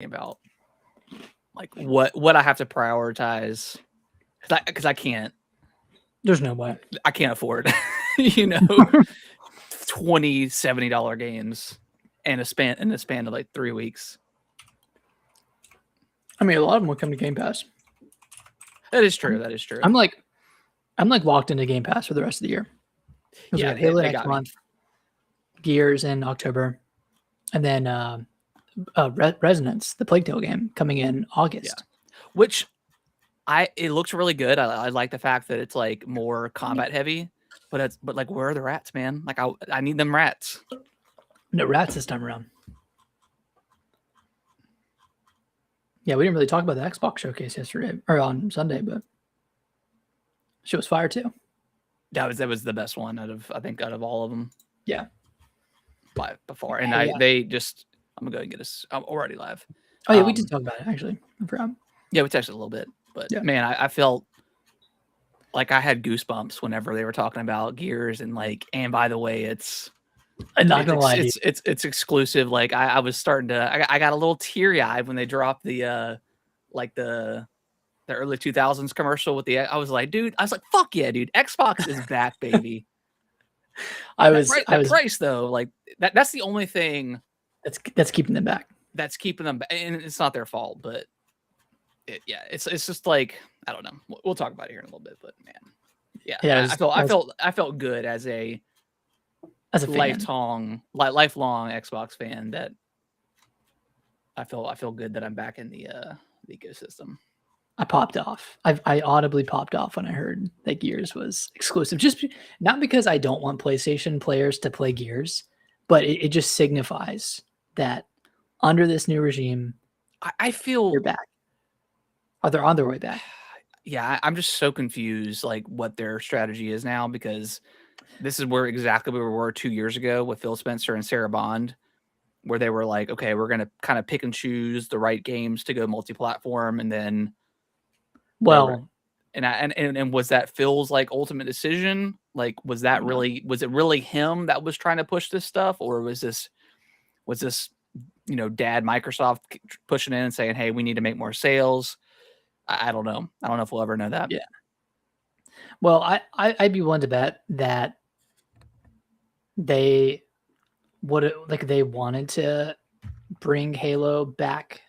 about like what I have to prioritize because I can't. There's no way. I can't afford, $20-$70 games in a span of like 3 weeks. I mean, a lot of them will come to Game Pass. That is true. That is true. I'm like locked into Game Pass for the rest of the year. Yeah, Halo next month, Gears in October, and then Resonance, the Plague Tale game, coming in August. Yeah. Which it looks really good. I like the fact that it's like more combat heavy, but like where are the rats, man? Like I need them rats. No rats this time around. Yeah, we didn't really talk about the Xbox showcase yesterday or on Sunday, but she was fire too. That was the best one out of all of them. Yeah, by far. And they just I'm gonna go and get us. I'm already live. Oh yeah, we did talk about it actually. I forgot. Yeah, we texted a little bit, but yeah. Man, I felt like I had goosebumps whenever they were talking about Gears and and by the way, I'm not gonna lie, it's exclusive. Like I was starting to I got a little teary eyed when they dropped the early 2000s commercial with I was like, fuck yeah, dude, Xbox is back, baby. The price though, like that's the only thing that's keeping them back. That's keeping them back, and it's not their fault, but it's just like I don't know. We'll talk about it here in a little bit, but man, I felt good as a lifelong Xbox fan that I feel good that I'm back in the ecosystem. I popped off. I audibly popped off when I heard that Gears was exclusive. Just not because I don't want PlayStation players to play Gears, but it just signifies that under this new regime, I feel they're back. Or they're on their way back. Yeah, I'm just so confused, like what their strategy is now, because this is exactly where we were 2 years ago with Phil Spencer and Sarah Bond, where they were like, okay, we're gonna kind of pick and choose the right games to go multi-platform, and then. Well, and was that Phil's like ultimate decision? Like, was it really him that was trying to push this stuff, or was this dad Microsoft pushing in and saying, hey, we need to make more sales? I don't know. I don't know if we'll ever know that. Yeah. Well, I'd be willing to bet that they wanted to bring Halo back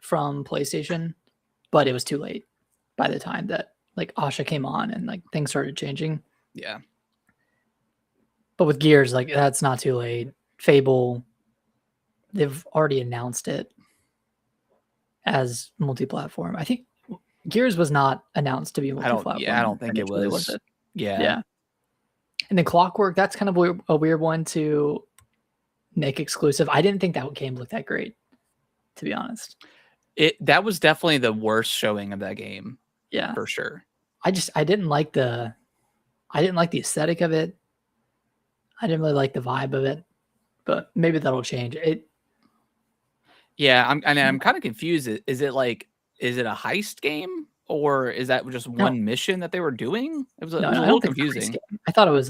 from PlayStation, but it was too late by the time that like Asha came on and like things started changing. Yeah. But with Gears, like that's not too late. Fable, they've already announced it as multi-platform. I think Gears was not announced to be multi-platform. I don't think it was. It? Yeah. And then Clockwork, that's kind of a weird one to make exclusive. I didn't think that game looked that great, to be honest. That was definitely the worst showing of that game. Yeah, for sure. I didn't like the aesthetic of it. I didn't really like the vibe of it, but maybe that'll change. Yeah, I'm kind of confused. Is it a heist game, or is that just one mission that they were doing? It was a little confusing. I thought it was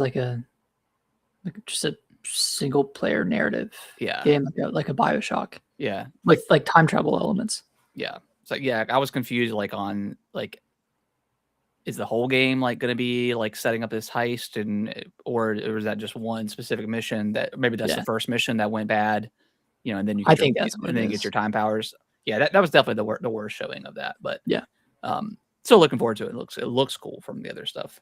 just a single player narrative game, like a BioShock. Yeah, with like time travel elements. Yeah, so I was confused on is the whole game going to be setting up this heist, or was that just one specific mission that maybe that's the first mission that went bad, and then you get your time powers. Yeah, that was definitely the worst showing of that, but yeah, still looking forward to it. It looks cool from the other stuff.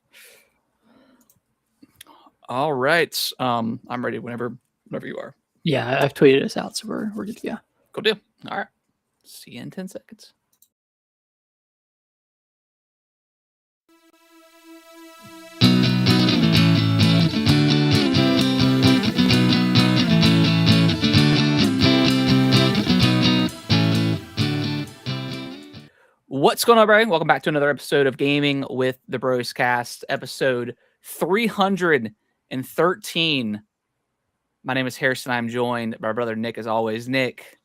All right, I'm ready whenever you are. Yeah, I've tweeted us out, so we're good to go. Cool deal. All right, see you in 10 seconds. What's going on, everybody? Welcome back to another episode of Gaming with the Bros Cast, episode 313. My name is Harrison. I'm joined by my brother Nick, as always. Nick,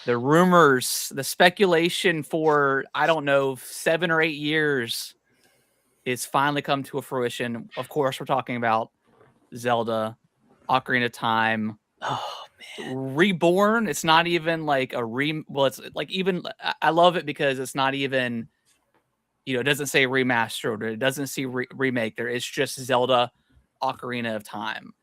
the rumors, the speculation for, 7 or 8 years is finally come to a fruition. Of course, we're talking about Zelda, Ocarina of Time. Oh, reborn. It's not even like well, it's like even I love it because it's not even, it doesn't say remastered or it doesn't see remake there. It's just Zelda Ocarina of Time.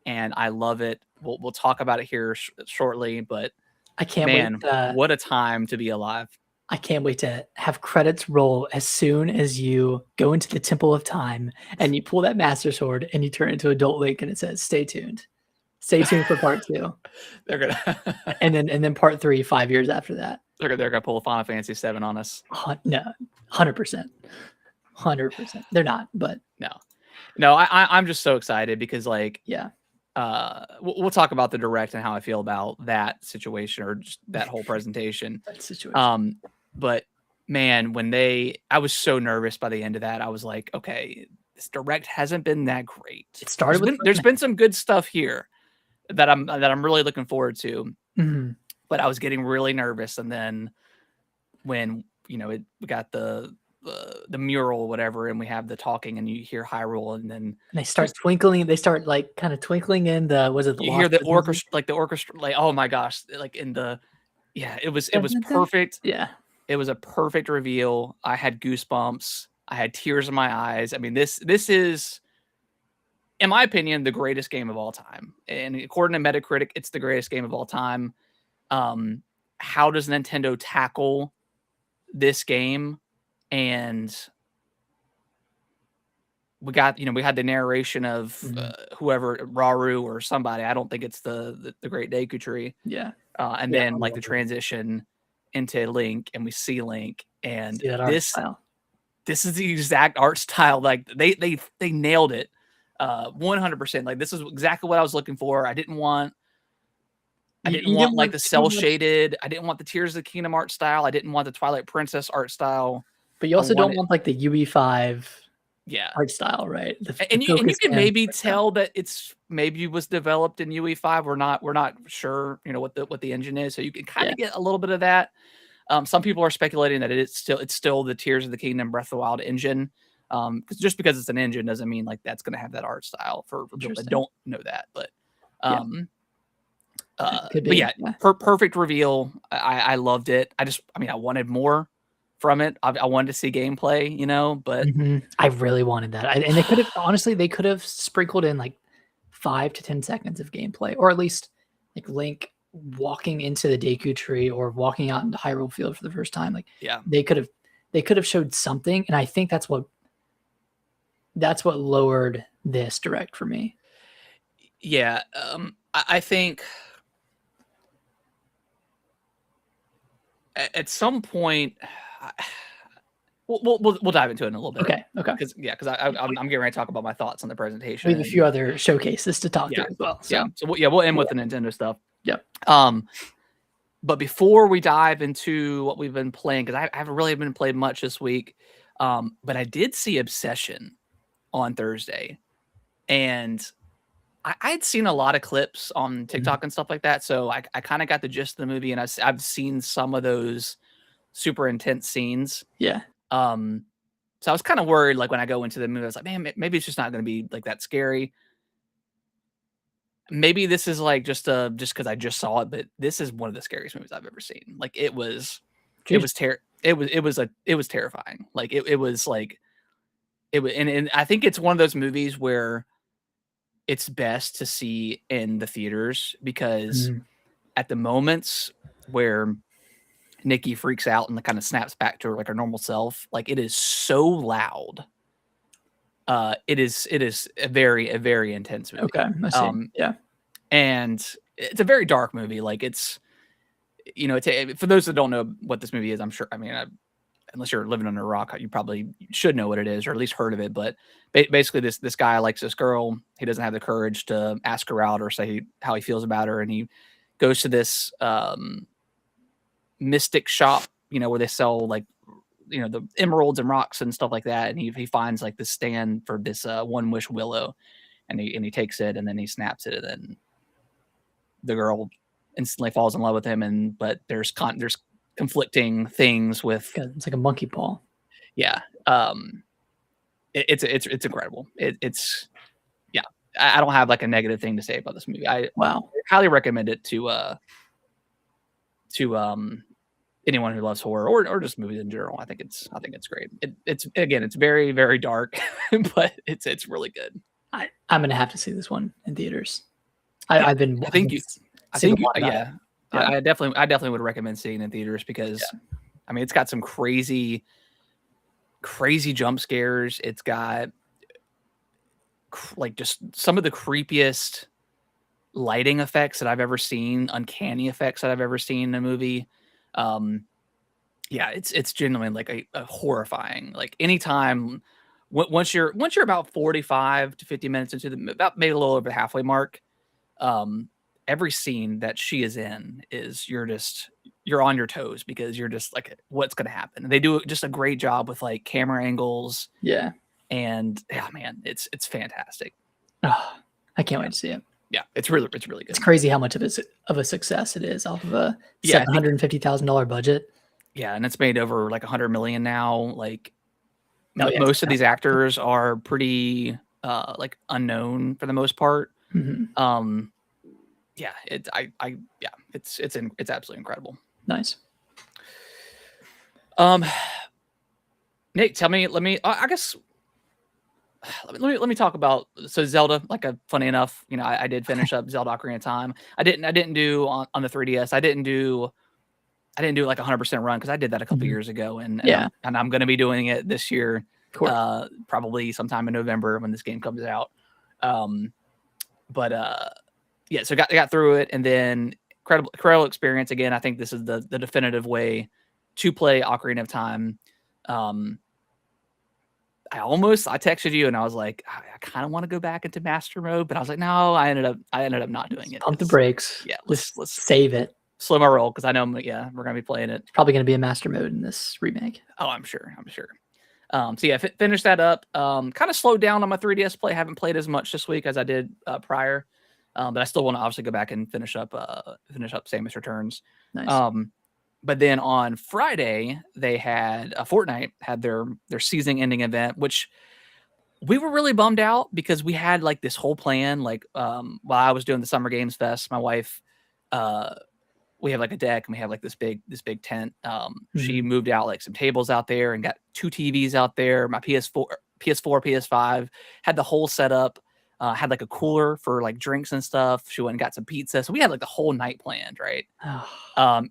And I love it. We'll talk about it here shortly, but I can't man, wait. what a time to be alive. I can't wait to have credits roll as soon as you go into the Temple of Time and you pull that Master Sword and you turn into Adult Link and it says, "Stay tuned. Stay tuned for part 2." They're gonna and then part 3 5 years after that. They're gonna pull a Final Fantasy 7 on us. No, 100%. 100%. They're not, but no. I'm just so excited because yeah. We'll talk about the direct and how I feel about that situation or just that whole presentation. That situation. But man, I was so nervous by the end of that. I was like, okay, this direct hasn't been that great. It started there's been some good stuff here that I'm really looking forward to. Mm-hmm. But I was getting really nervous, and then when we got the mural or whatever, and we have the talking, and you hear Hyrule, and then they start twinkling. They start like kind of twinkling in the you hear the orchestra, like oh my gosh, like in the it was perfect. Yeah. It was a perfect reveal. I had goosebumps. I had tears in my eyes. I mean, this is, in my opinion, the greatest game of all time. And according to Metacritic, it's the greatest game of all time. How does Nintendo tackle this game? And we had the narration of whoever, Rauru or somebody. I don't think it's the Great Deku Tree. Yeah. And then like the transition into Link, and we see Link, and this is the exact art style. Like they nailed it 100%. Like this is exactly what I was looking for. I didn't want like the cell shaded. I didn't want the Tears of the Kingdom art style. I didn't want the Twilight Princess art style. But you also don't want like the UE5 art style, right? And you can maybe tell that it's maybe was developed in UE5. We're not sure, what the engine is. So you can kind of get a little bit of that. Some people are speculating that it's still the Tears of the Kingdom Breath of the Wild engine. Just because it's an engine doesn't mean like that's going to have that art style for people that don't know that. But perfect reveal. I loved it. I wanted more from it. I wanted to see gameplay, but I really wanted that. And they could have sprinkled in like 5 to 10 seconds of gameplay, or at least like Link walking into the Deku Tree or walking out into Hyrule Field for the first time. Like they could have showed something, and I think that's what lowered this direct for me. Yeah, I think at some point. We'll dive into it in a little bit. Okay. Because I'm getting ready to talk about my thoughts on the presentation. We have a few other showcases to talk to as well. So. We'll end with the Nintendo stuff. Yep. But before we dive into what we've been playing, because I haven't really been playing much this week, but I did see Obsession on Thursday, and I'd seen a lot of clips on TikTok and stuff like that, so I kind of got the gist of the movie, and I've seen some of those super intense scenes. Yeah. So I was kind of worried, like when I go into the movie, I was like, man, maybe it's just not going to be like that scary. Maybe this is like just because I just saw it, but this is one of the scariest movies I've ever seen. Like it was terrifying. Like it was like it was, and I think it's one of those movies where it's best to see in the theaters, because at the moments where Nikki freaks out and kind of snaps back to her like her normal self, like it is so loud. It is a very intense movie. Okay, I see. Yeah, and it's a very dark movie. Like it's, for those that don't know what this movie is, I'm sure. I mean, unless you're living under a rock, you probably should know what it is, or at least heard of it. But basically, this guy likes this girl. He doesn't have the courage to ask her out or say how he feels about her, and he goes to this mystic shop, where they sell like, the emeralds and rocks and stuff like that. And he finds like this stand for this one wish willow, and he takes it, and then he snaps it, and then the girl instantly falls in love with him. But there's conflicting things with. It's like a monkey paw. Yeah. It's incredible. It's I don't have like a negative thing to say about this movie. I Wow. highly recommend it to anyone who loves horror or just movies in general. I think it's great. It's again, it's very, very dark, but it's really good. I'm gonna have to see this one in theaters. Yeah, I've been I think you, seeing a lot about it. yeah. Yeah. I definitely would recommend seeing it in theaters because I mean it's got some crazy jump scares. It's got like just some of the creepiest lighting effects that I've ever seen, uncanny effects that I've ever seen in a movie. Yeah, it's genuinely like a horrifying. Like anytime once you're about 45 to 50 minutes into the about maybe a little over the halfway mark, every scene that she is in is you're on your toes because you're just like what's gonna happen. And they do just a great job with like camera angles. Yeah. And yeah, man, it's fantastic. Oh, I can't wait to see it. Yeah, it's really good. It's crazy how much of a success it is off of a $750,000 budget. Yeah, and it's made over like 100 million now. Like most of it's these actors are pretty like unknown for the most part. Mhm. Yeah, it's absolutely incredible. Nice. Nick, tell me, I guess let me talk about Zelda. Like funny enough, you know, I did finish up Zelda Ocarina of Time. I didn't do on the 3DS. I didn't do like 100% run because I did that a couple years ago, and I'm going to be doing it this year, probably sometime in November when this game comes out. Yeah, so got through it, and then incredible experience again. I think this is the definitive way to play Ocarina of Time. I texted you and I was like, I kind of want to go back into master mode, but I was like, no, I ended up not doing it. Pump the brakes. Yeah, let's save it. Slow my roll because I know we're gonna be playing it. It's probably gonna be a master mode in this remake. Oh, I'm sure. So yeah, finish that up. Kind of slowed down on my 3DS play. I haven't played as much this week as I did prior, but I still want to obviously go back and finish up Samus Returns. Nice. But then on Friday, they had Fortnite had their season-ending event, which we were really bummed out because we had like this whole plan. Like while I was doing the Summer Games Fest, my wife, we have like a deck and we have like this big tent. She moved out like some tables out there and got 2 TVs out there. My PS4, PS5 had the whole setup. Had like a cooler for like drinks and stuff. She went and got some pizza. So we had like the whole night planned, right? And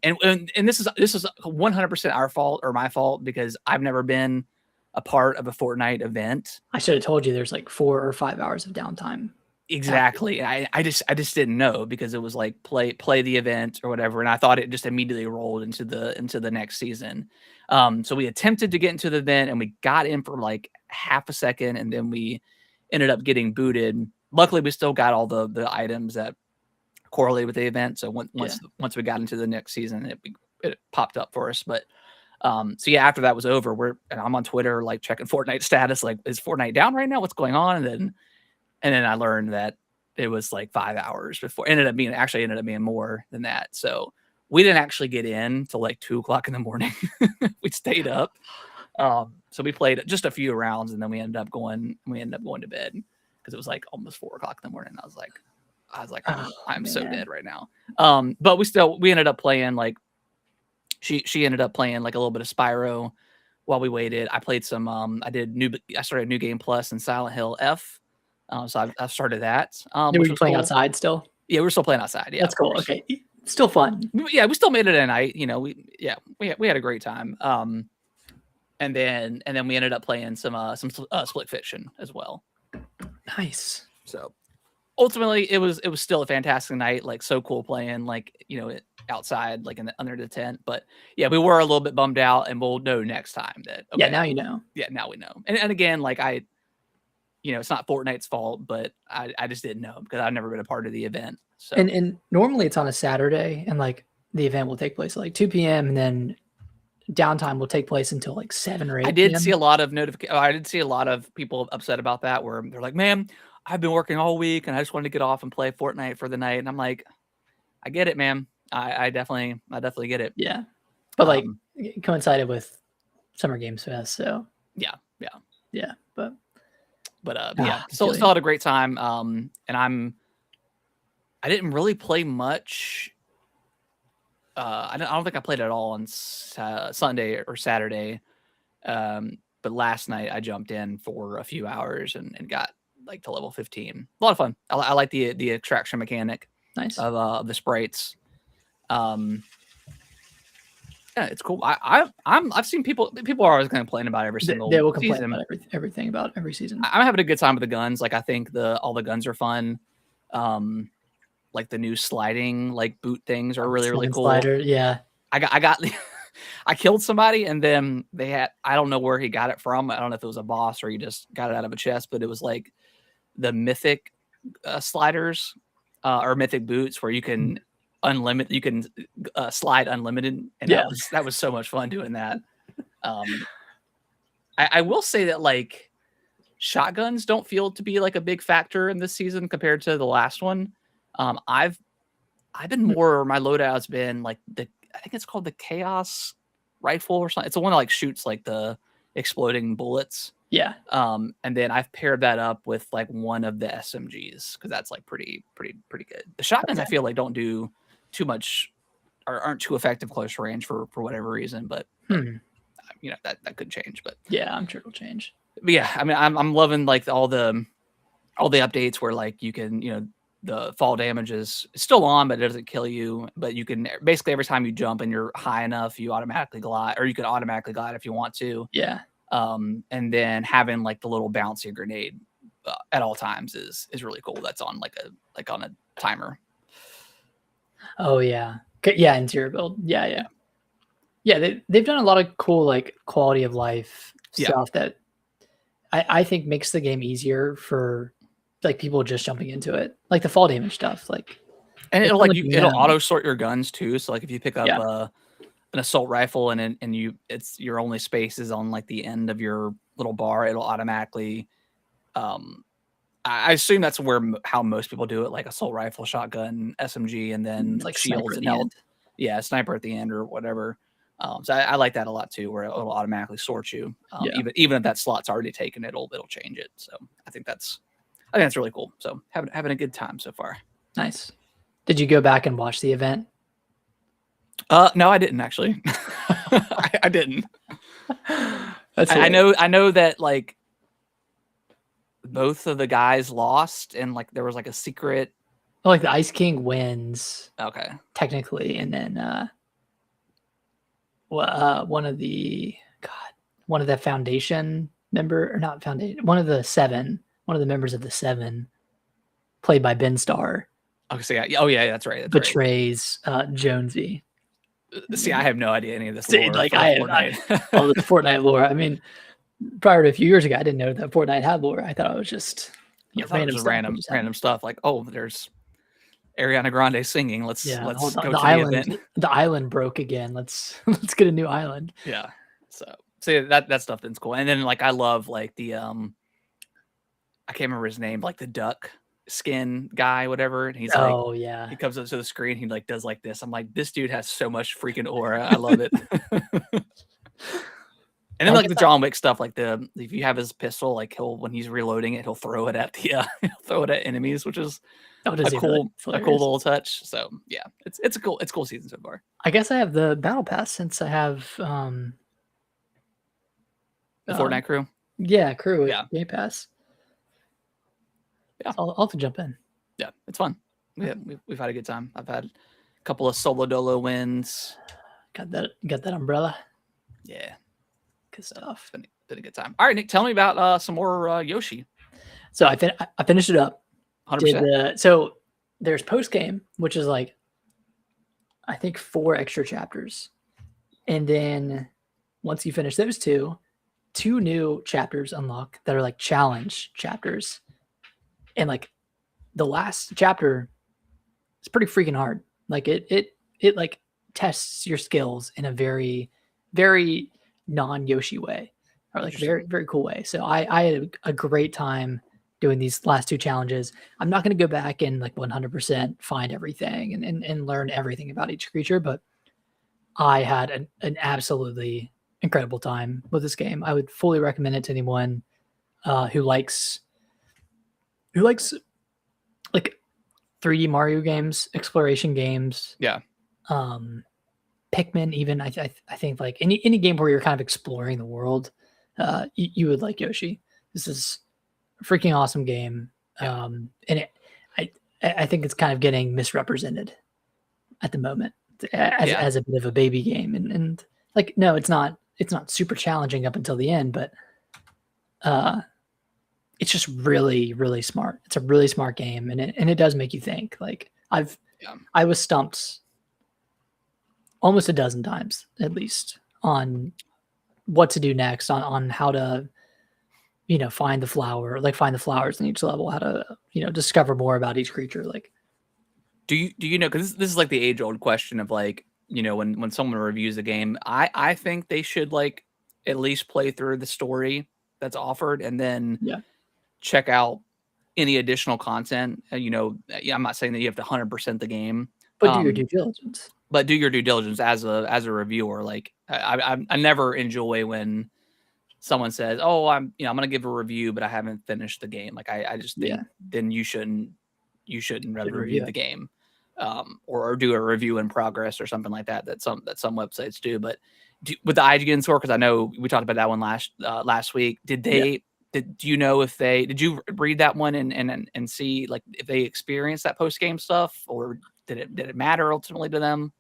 this is 100% our fault or my fault because I've never been a part of a Fortnite event. I should have told you there's like 4 or 5 hours of downtime. Exactly. I just didn't know because it was like play the event or whatever, and I thought it just immediately rolled into the next season. So we attempted to get into the event and we got in for like half a second, and then we ended up getting booted. Luckily, we still got all the items that correlate with the event. So once we got into the next season, it popped up for us. But so yeah, after that was over, I'm on Twitter like checking Fortnite status, like is Fortnite down right now? What's going on? And then I learned that it was like 5 hours before. Ended up being more than that. So we didn't actually get in till like 2:00 in the morning. We stayed up. So we played just a few rounds and then we ended up going to bed because it was like almost 4:00 in the morning. I was like, I'm so dead right now. But we ended up playing like she ended up playing like a little bit of Spyro while we waited. I played some I started New Game Plus and Silent Hill F. So I started that. Were you playing outside still? Yeah, we're still playing outside. Yeah, that's cool. Okay, still fun. Yeah, we still made it at night. You know, we had a great time. And then we ended up playing some Split Fiction as well. Nice. So ultimately, it was still a fantastic night. Like so cool playing like outside like under the tent. But yeah, we were a little bit bummed out, and we'll know next time that. Okay, yeah, now you know. Yeah, now we know. And again, like it's not Fortnite's fault, but I just didn't know because I've never been a part of the event. So and normally it's on a Saturday, and like the event will take place at like 2 p.m. and then downtime will take place until like 7 or 8. I did see a lot of I did see a lot of people upset about that, where they're like, "Man, I've been working all week and I just wanted to get off and play Fortnite for the night." And I'm like, I get it, man. I definitely get it. Yeah, but like it coincided with Summer Games Fest, so yeah. But But Ah, yeah, I still feel still you. had a great time. And I didn't really play much. I don't think I played at all on Sunday or Saturday. But last night I jumped in for a few hours and got like to level 15. A lot of fun. I like the extraction mechanic Nice. of the sprites. Um, yeah, it's cool. I've seen people are always going to complain about every single They will complain season. about everything about every season. I'm having a good time with the guns. Like I think all the guns are fun. Like the new sliding like boot things are really cool. Slider, yeah. I got I killed somebody and then I don't know where he got it from. I don't know if it was a boss or he just got it out of a chest, but it was like the mythic sliders or mythic boots where you can slide unlimited, and Yeah. that was so much fun doing that. I will say that like shotguns don't feel to be like a big factor in this season compared to the last one. I've been more, my loadout's been like I think it's called the Chaos rifle or something. It's the one that like shoots like the exploding bullets. Yeah. And then I've paired that up with like one of the SMGs because that's like pretty good. The shotguns I feel like don't do too much or aren't too effective close range for whatever reason, but you know that could change. But yeah, I'm sure it'll change. But yeah, I mean, I'm loving like all the updates where like you can, you know, the fall damage is still on, but it doesn't kill you. But you can basically every time you jump and you're high enough, you automatically glide, or you can automatically glide if you want to. Yeah. And then having like the little bouncy grenade at all times is really cool. That's on on a timer. Oh yeah, yeah. Interior build. Yeah. They've done a lot of cool like quality of life stuff that I think makes the game easier for like people just jumping into it, like the fall damage stuff. Like, and it'll auto sort your guns too. So like if you pick up an assault rifle and it's your only space is on like the end of your little bar, it'll automatically. I assume that's how most people do it, like assault rifle, shotgun, SMG, and then like shields and health. Yeah, sniper at the end or whatever. So I like that a lot too, where it'll automatically sort you. Even if that slot's already taken, it'll change it. So I think that's really cool. So having a good time so far. Nice. Did you go back and watch the event? No, I didn't actually. I didn't. I know that like both of the guys lost, and like there was like a secret. Oh, like the Ice King wins. Okay. Technically, and then one of the foundation member, or not foundation, one of the members of the Seven, played by Ben Starr. Okay, so yeah, that's right. Betrays Jonesy. See, I have no idea any of this. Lore like all the Fortnite lore. I mean, prior to a few years ago, I didn't know that Fortnite had lore. I thought it was just random stuff. Like, oh, there's Ariana Grande singing. Let's go to the event. The island broke again. Let's get a new island. Yeah. So that stuff is cool. And then like I love like the I can't remember his name, like the duck skin guy, whatever. And he's like, he comes up to the screen, he like does like this. I'm like, this dude has so much freaking aura. I love it. And then like the John Wick stuff, like if you have his pistol, like when he's reloading it, he'll throw it at enemies, which is a cool little touch. So yeah, it's a cool season so far. I guess I have the battle pass since I have the Fortnite crew. Yeah, crew. Yeah, Game Pass. Yeah, I'll have to jump in. Yeah, it's fun. We've had a good time. I've had a couple of solo dolo wins. Got that umbrella. Yeah, good stuff. It's been a good time. All right, Nick, tell me about some more Yoshi. So I finished it up. 100%. So there's post game, which is like I think 4 extra chapters, and then once you finish those 2 new chapters unlock that are like challenge chapters. And like the last chapter is pretty freaking hard. Like it like tests your skills in a very, very non-Yoshi way, or like very, very cool way. So I had a great time doing these last 2 challenges. I'm not going to go back and like 100% find everything and learn everything about each creature, but I had an absolutely incredible time with this game. I would fully recommend it to anyone who likes who likes like 3D Mario games, exploration games. Yeah. Pikmin, even I think like any game where you're kind of exploring the world, you would like Yoshi. This is a freaking awesome game. Yeah. And I think it's kind of getting misrepresented at the moment as a bit of a baby game. And like, no, it's not super challenging up until the end, but it's just really, really smart. It's a really smart game, and it does make you think. Like I was stumped almost a dozen times at least on what to do next, on how to, find the flowers in each level, how to, discover more about each creature. Like, do you know, because this is like the age old question of like, when someone reviews a game, I think they should like at least play through the story that's offered and then check out any additional content. I'm not saying that you have to 100% the game, but do your due diligence. But do your due diligence as a reviewer. Like I never enjoy when someone says, "Oh, I'm gonna give a review, but I haven't finished the game." Like I just think then you shouldn't review the game, or do a review in progress or something like that. That some websites do. But with the IGN score, because I know we talked about that one last week. Do you know if did you read that one and see like if they experienced that post game stuff, or did it matter ultimately to them?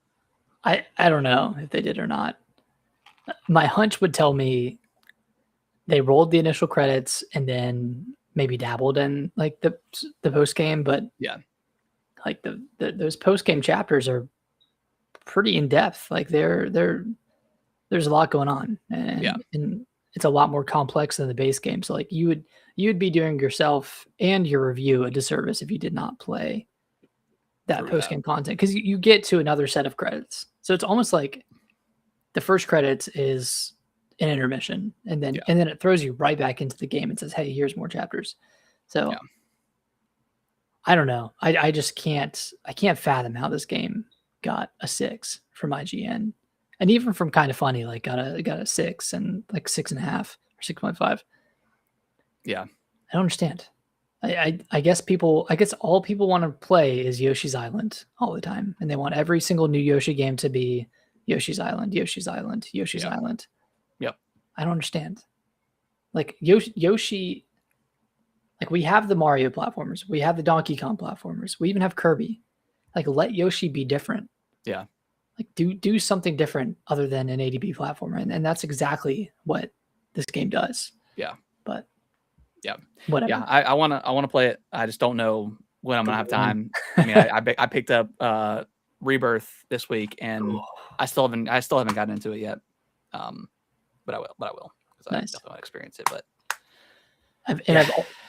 I don't know if they did or not. My hunch would tell me they rolled the initial credits and then maybe dabbled in like the post game, but like those post game chapters are pretty in depth. Like there's a lot going on, and it's a lot more complex than the base game. So like you would be doing yourself and your review a disservice if you did not play that post game content, because you get to another set of credits. So it's almost like the first credits is an intermission, and then it throws you right back into the game and says, "Hey, here's more chapters." So I don't know. I just can't fathom how this game got a 6 from IGN, and even from Kind of Funny, like got a 6 and like 6.5 or 6.5. Yeah, I don't understand. I guess all people want to play is Yoshi's Island all the time, and they want every single new Yoshi game to be Yoshi's Island, Yoshi's Island, Yoshi's Island. Yep. I don't understand. Like Yoshi, like we have the Mario platformers, we have the Donkey Kong platformers, we even have Kirby. Like let Yoshi be different. Yeah. Like do something different other than an ADB platformer, and that's exactly what this game does. Yeah. But whatever. Yeah, I want to play it. I just don't know when I'm gonna have time. I mean, I picked up Rebirth this week, and I still haven't gotten into it yet. But I will because I definitely want to experience it. But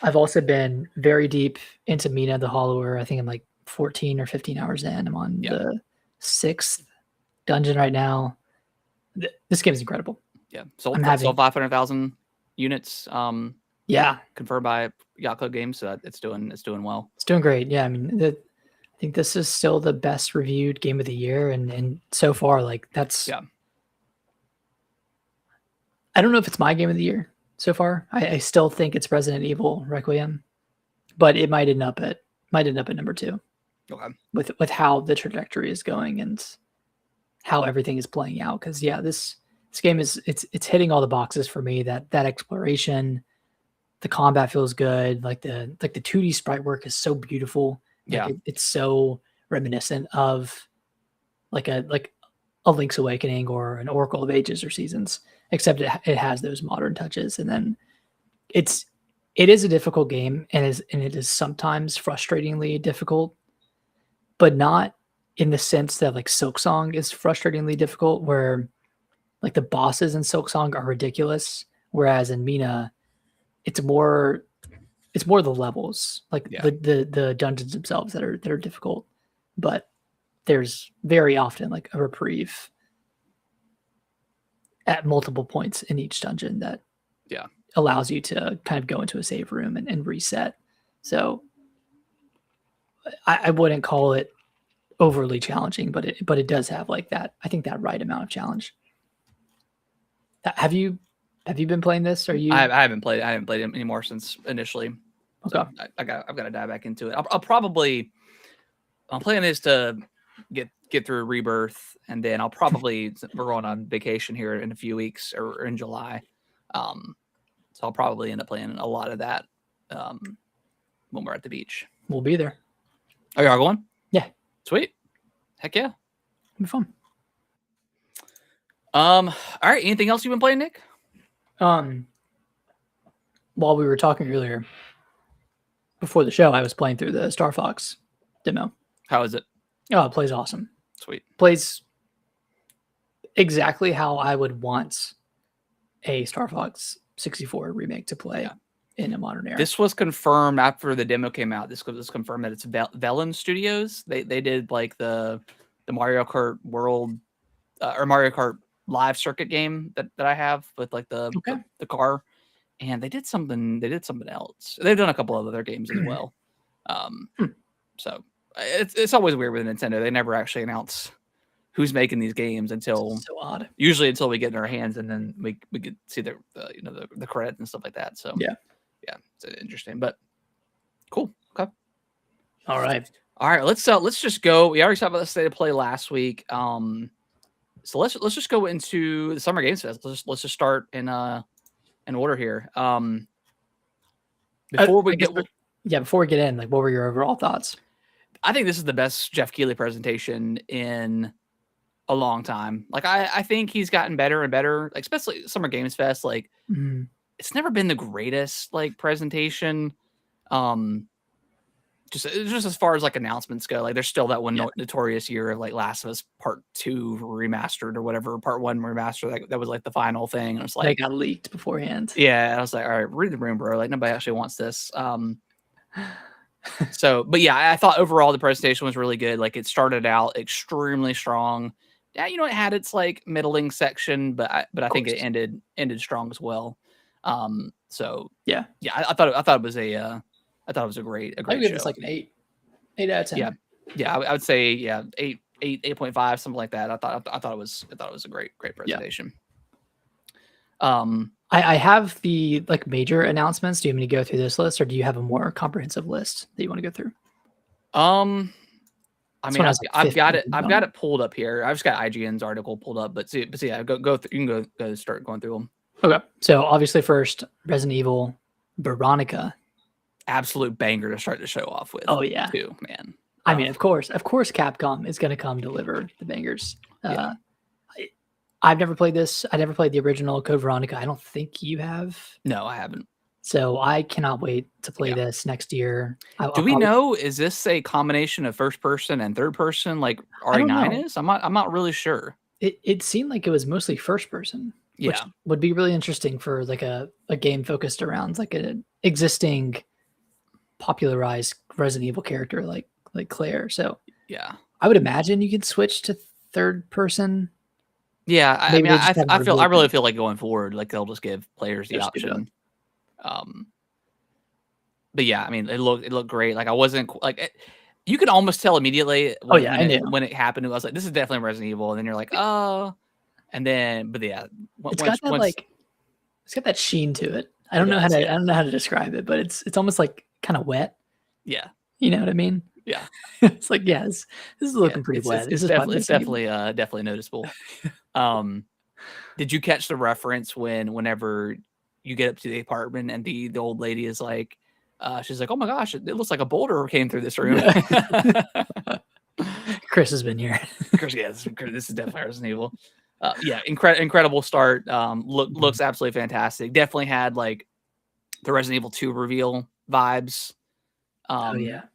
I've also been very deep into Mina the Hollower. I think I'm like 14 or 15 hours in. I'm on the 6th dungeon right now. This game is incredible. Yeah, sold 500,000 units. Confirmed by Yacht Club Games, so it's doing well. It's doing great. Yeah, I mean, I think this is still the best reviewed game of the year, and so far, like that's. Yeah. I don't know if it's my game of the year so far. I still think it's Resident Evil Requiem, but it might end up at number 2. Okay. With how the trajectory is going and how everything is playing out, because this game is it's hitting all the boxes for me. That exploration. The combat feels good. Like the 2D sprite work is so beautiful. Like it's so reminiscent of like a Link's Awakening or an Oracle of Ages or Seasons, except it has those modern touches. And then it is a difficult game, and it is sometimes frustratingly difficult, but not in the sense that like Silksong is frustratingly difficult, where like the bosses in Silksong are ridiculous, whereas in Mina, it's more the levels, like the dungeons themselves that are difficult, but there's very often like a reprieve at multiple points in each dungeon that allows you to kind of go into a save room and reset. So I wouldn't call it overly challenging, but it does have like that, I think, that right amount of challenge. Have you been playing this? Or you? I haven't played it anymore since initially Okay. So I've got to dive back into it. I'll probably, I'm planning this to get through Rebirth, and then I'll probably, we're going on vacation here in a few weeks or in July. So I'll probably end up playing a lot of that when we're at the beach. We'll be there. Oh, you are going? Yeah. Sweet. Heck yeah. It'll be fun. All right. Anything else you've been playing, Nick? While we were talking earlier, before the show, I was playing through the Star Fox demo. How is it? Oh, it plays awesome. Sweet. Plays exactly how I would want a Star Fox 64 remake to play in a modern era. This was confirmed after the demo came out. This was confirmed that it's Velan Studios. They did like the Mario Kart World or Mario Kart Live Circuit game that I have with like the car, and they did something else. They've done a couple of other games as well. So it's always weird with Nintendo. They never actually announce who's making these games until so odd. Usually until we get in our hands, and then we could see the credits and stuff like that. So yeah, it's interesting, but cool. Okay. All right. Let's just go. We already talked about the state of play last week. So let's just go into the Summer Games Fest. Let's just start in order here. Before we get in, like, what were your overall thoughts? I think this is the best Jeff Keighley presentation in a long time. Like I think he's gotten better and better, like especially Summer Games Fest. Like it's never been the greatest like presentation. Just as far as like announcements go, like there's still that one notorious year of like Last of Us Part 2 remastered or whatever, Part 1 remastered. That was like the final thing. And it was like they got leaked beforehand. Yeah, I was like, all right, read the room, bro. Like nobody actually wants this. So, but yeah, I thought overall the presentation was really good. Like it started out extremely strong. Yeah, it had its like middling section, but I think it ended strong as well. So yeah, I thought it was a great I would give this like an 8 out of 10. Yeah, I would say 8.5, something like that. I thought it was a great presentation. I have the like major announcements. Do you want me to go through this list, or do you have a more comprehensive list that you want to go through? I mean, I've got it pulled up here. I've just got IGN's article pulled up, but yeah, go through. You can go start going through them. Okay, so obviously first, Resident Evil Veronica. Absolute banger to start the show off with. Oh yeah, too, man. I mean, of course, Capcom is going to come deliver the bangers. I've never played this. I never played the original Code Veronica. I don't think you have. No, I haven't. So I cannot wait to play this next year. Do we know? Is this a combination of first person and third person, like RE9 is? I'm not really sure. It seemed like it was mostly first person, which would be really interesting for like a game focused around like an existing popularized Resident Evil character like Claire. So yeah, I would imagine you could switch to third person. Yeah, I mean, I really feel like going forward, like they'll just give players the option. But yeah, I mean, it looked great. Like I wasn't like you could almost tell immediately. When it happened, I was like, this is definitely Resident Evil, and then you're like, oh, and then it's got that sheen to it. I don't know how to describe it, but it's almost like kind of wet. Yeah, you know what I mean. Yeah, it's like this is looking pretty wet. It's definitely noticeable. Did you catch the reference whenever you get up to the apartment and the old lady is like, she's like, oh my gosh, it looks like a boulder came through this room. Chris has been here. Chris, this is definitely Resident Evil. Incredible start. Looks absolutely fantastic. Definitely had like the Resident Evil 2 reveal vibes.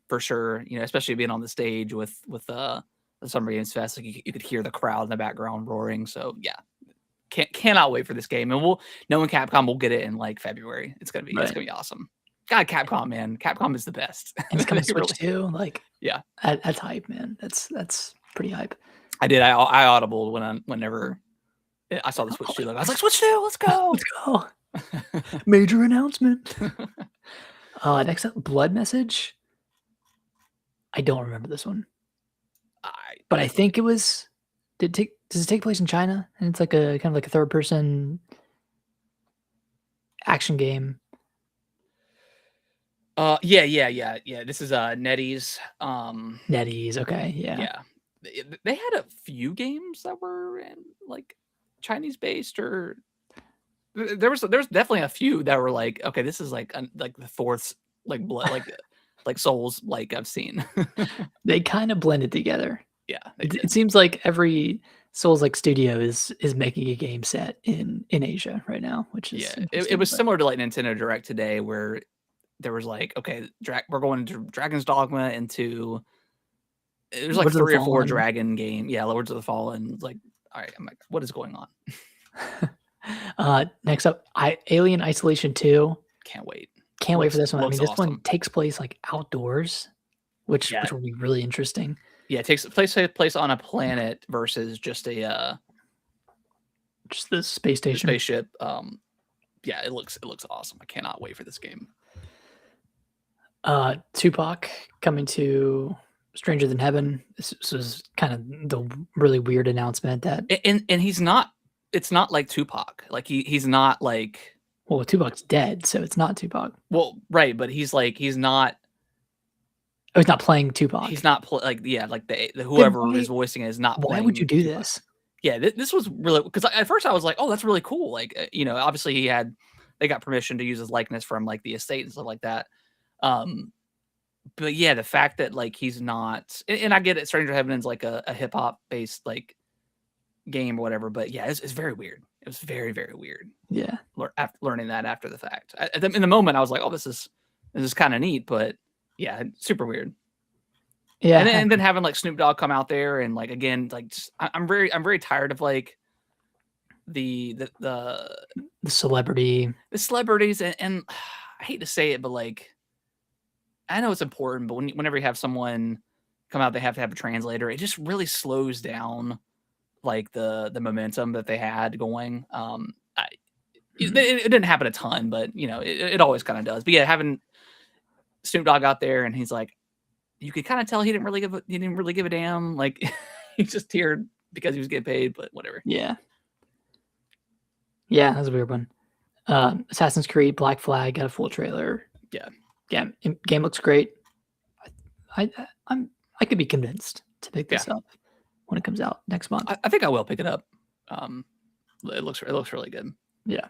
For sure. Especially being on the stage with the Summer Games Fest, like you could hear the crowd in the background roaring. So yeah, cannot wait for this game, and knowing Capcom will get it in like February. It's gonna be awesome. God, Capcom, man, Capcom is the best. And it's gonna Switch too. Like that's hype, man. That's pretty hype. I did. I audible whenever I saw the Switch 2. Like I was like, Switch 2, let's go, let's go. Major announcement. Next up, Blood Message. I don't remember this one, but I think it was. Does it take place in China? And it's like a kind of like a third person action game. Yeah. This is NetEase. NetEase. Okay, yeah. Yeah, they had a few games that were like Chinese based, or there was definitely a few that were like, okay, this is like the fourth like blood like Souls like I've seen. They kind of blended together. Yeah, they It did. seems like every Souls-like studio is making a game set in Asia right now, which is Yeah, it interesting. was But similar to like Nintendo Direct today, where there was like, okay, we're going into Dragon's Dogma, into there's like Lords of the 3 or 4 Fallen. dragon game. Yeah, Lords of the Fallen. It's like, all right, I'm like, what is going on? Next up, Alien Isolation 2. Can't wait. Can't wait for this one. I mean, Looks this one awesome. takes place like outdoors, which Yeah. will be really interesting. Yeah, it takes place on a planet versus just a Just the space station. spaceship. Yeah, it looks awesome. I cannot wait for this game. Tupac coming to Stranger Than Heaven. This was kind of the really weird announcement that And he's not. It's not like Tupac. Like he's not like. well, Tupac's dead, so it's not Tupac. Well, right, but he's not. Oh, he's not playing Tupac. He's not like the whoever why- is voicing it is not. Why playing would you do Tupac. this? Yeah, this was really, because at first I was like, oh, that's really cool. Like, obviously they got permission to use his likeness from like the estate and stuff like that. But yeah, the fact that like he's not, and I get it, Stranger Heaven's like a hip hop based like game or whatever, but yeah, it's very weird. It was very, very weird. Yeah. Learning that after the fact. In the moment, I was like, oh, this is kind of neat, but yeah, super weird. Yeah. And then having like Snoop Dogg come out there and like, again, like I'm very tired of like the celebrity, the celebrities, and I hate to say it, but like, I know it's important, but whenever you have someone come out, they have to have a translator. It just really slows down like the momentum that they had going. It didn't happen a ton, but it always kind of does. But yeah, having Snoop Dogg out there, and he's like, you could kind of tell he didn't really give a damn. Like he just teared because he was getting paid, but whatever. Yeah. Yeah, that's a weird one. Assassin's Creed Black Flag got a full trailer. Yeah. Game looks great. I could be convinced to pick this up when it comes out next month. I think I will pick it up. It looks really good. Yeah.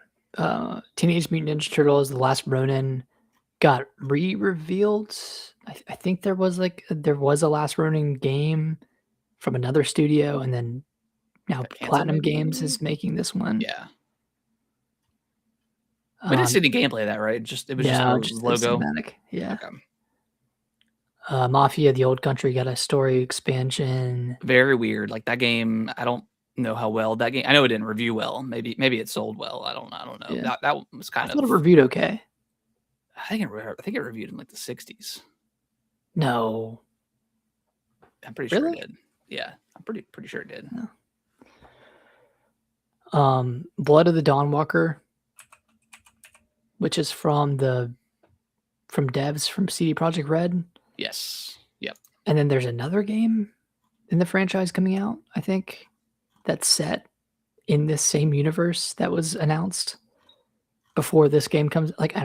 Teenage Mutant Ninja Turtles: The Last Ronin got revealed. I think there was a Last Ronin game from another studio, and then now Platinum Games is making this one. Yeah. We didn't see any gameplay of that, right? It was just the logo. Cinematic. Yeah. Okay. Mafia: The Old Country got a story expansion. Very weird. Like that game, I don't know how well that game. I know it didn't review well. Maybe it sold well. I don't know. Yeah. That was kind I thought it reviewed okay. I think it reviewed in like the 60s. No. I'm pretty sure it did. Yeah, I'm pretty sure it did. No. Blood of the Dawnwalker, which is from devs from CD Projekt Red. Yes. Yep. And then there's another game in the franchise coming out, I think, that's set in this same universe that was announced before this game comes. Like,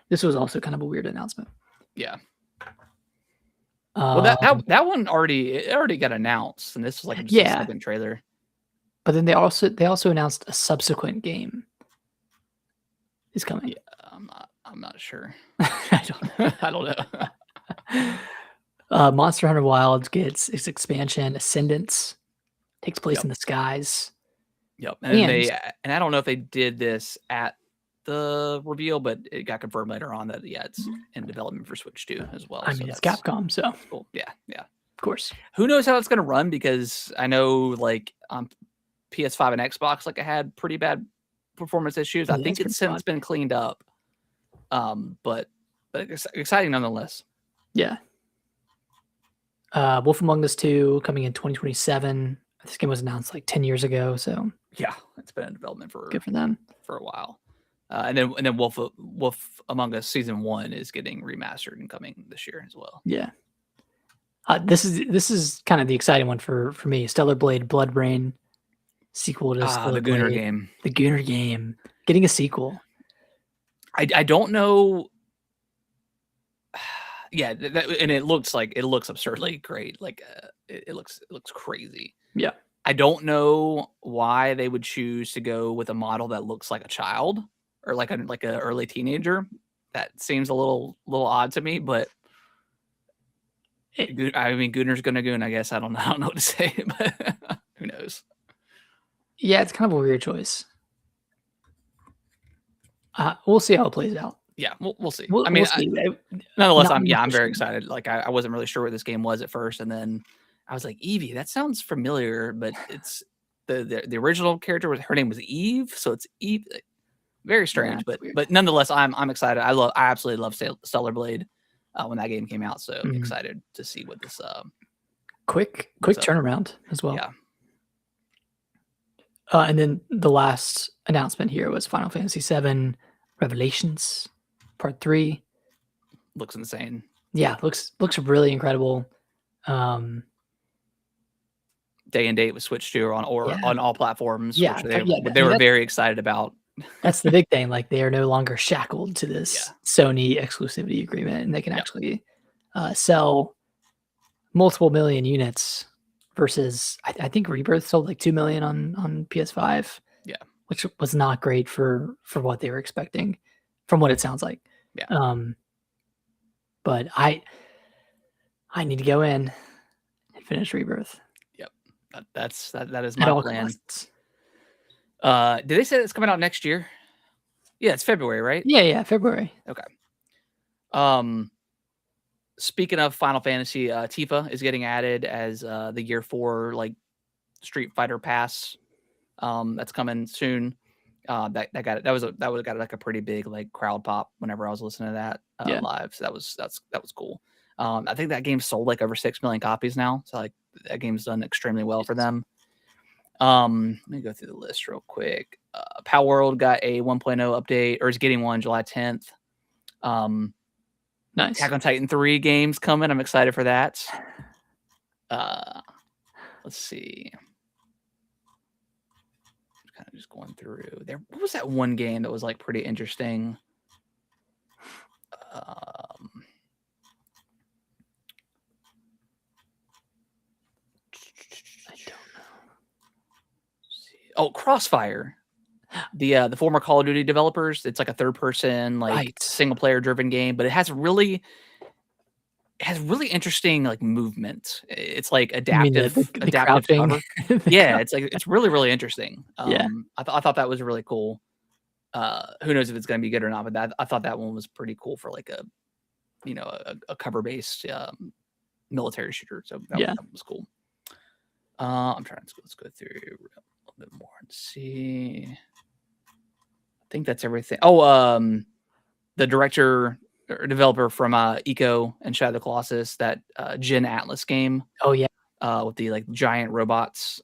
this was also kind of a weird announcement. Yeah. Well, that one already got announced, and this was like a second trailer. But then they also announced a subsequent game is coming. Yeah, I'm not sure. I don't know. Monster Hunter Wilds gets its expansion. Ascendance takes place in the skies. Yep, and I don't know if they did this at the reveal, but it got confirmed later on that it's in development for Switch 2 as well. I mean, it's Capcom, so cool. Yeah, of course. Who knows how it's going to run? Because I know like on PS5 and Xbox, like I had pretty bad performance issues. I think it's since been cleaned up. But it's exciting nonetheless. Yeah. Wolf Among Us 2 coming in 2027. This game was announced like 10 years ago, so yeah, it's been in development for good for them for a while. And then Wolf Among Us Season 1 is getting remastered and coming this year as well. Yeah. This is kind of the exciting one for me. Stellar Blade Bloodbrain sequel to Stellar the Gunner game. The Gunner game getting a sequel. I don't know yeah, and it looks absurdly great. Like it looks crazy. Yeah. I don't know why they would choose to go with a model that looks like a child or like a early teenager. That seems a little odd to me, but I mean, Gunner's gonna goon. I guess I don't know what to say, but who knows? Yeah, it's kind of a weird choice. We'll see how it plays out. Yeah, we'll see. We'll, I mean, we'll see. nonetheless, Not I'm much very to- excited. Like I wasn't really sure what this game was at first, and then I was like, Evie, that sounds familiar, but it's the original character was her name was Eve, so it's Eve. Very strange, it's weird. but nonetheless, I'm excited. I absolutely love Stellar Blade when that game came out. So Mhm. excited to see what this quick what's up. turnaround as well. Yeah. And then the last announcement here was Final Fantasy VII Revelations Part 3. Looks insane. Yeah, looks really incredible. Day and date was switched to on all platforms. Yeah, which they were very excited about. That's the big thing. Like they are no longer shackled to this Sony exclusivity agreement, and they can actually sell multiple million units. Versus, I think Rebirth sold like 2 million on PS5. Yeah, which was not great for what they were expecting, from what it sounds like. Yeah. But I need to go in and finish Rebirth. Yep, that is my plan. Did they say it's coming out next year? Yeah, it's February, right? Yeah, February. Okay. Speaking of Final Fantasy, Tifa is getting added as the year 4 like Street Fighter Pass. That's coming soon. That got like a pretty big like crowd pop whenever I was listening to that live. So that was cool. I think that game sold like over 6 million copies now. So like that game's done extremely well for them. Let me go through the list real quick. Power World got a 1.0 update, or is getting one July 10th. Nice. Attack on Titan 3 games coming. I'm excited for that. Let's see. Kind of just going through there. What was that one game that was like pretty interesting? I don't know. Oh, Crossfire. The former Call of Duty developers. It's like a third person, like single player driven game, but it has really interesting like movement. It's like adaptive cover. Yeah, it's really interesting. I thought that was really cool. Who knows if it's gonna be good or not, but I thought that one was pretty cool for like a cover based military shooter. So that was cool. I'm trying to let's go through a little bit more and see. I think that's everything. Oh, the director or developer from Eco and Shadow of the Colossus, that Jin Atlas game. Oh yeah, with the like giant robots.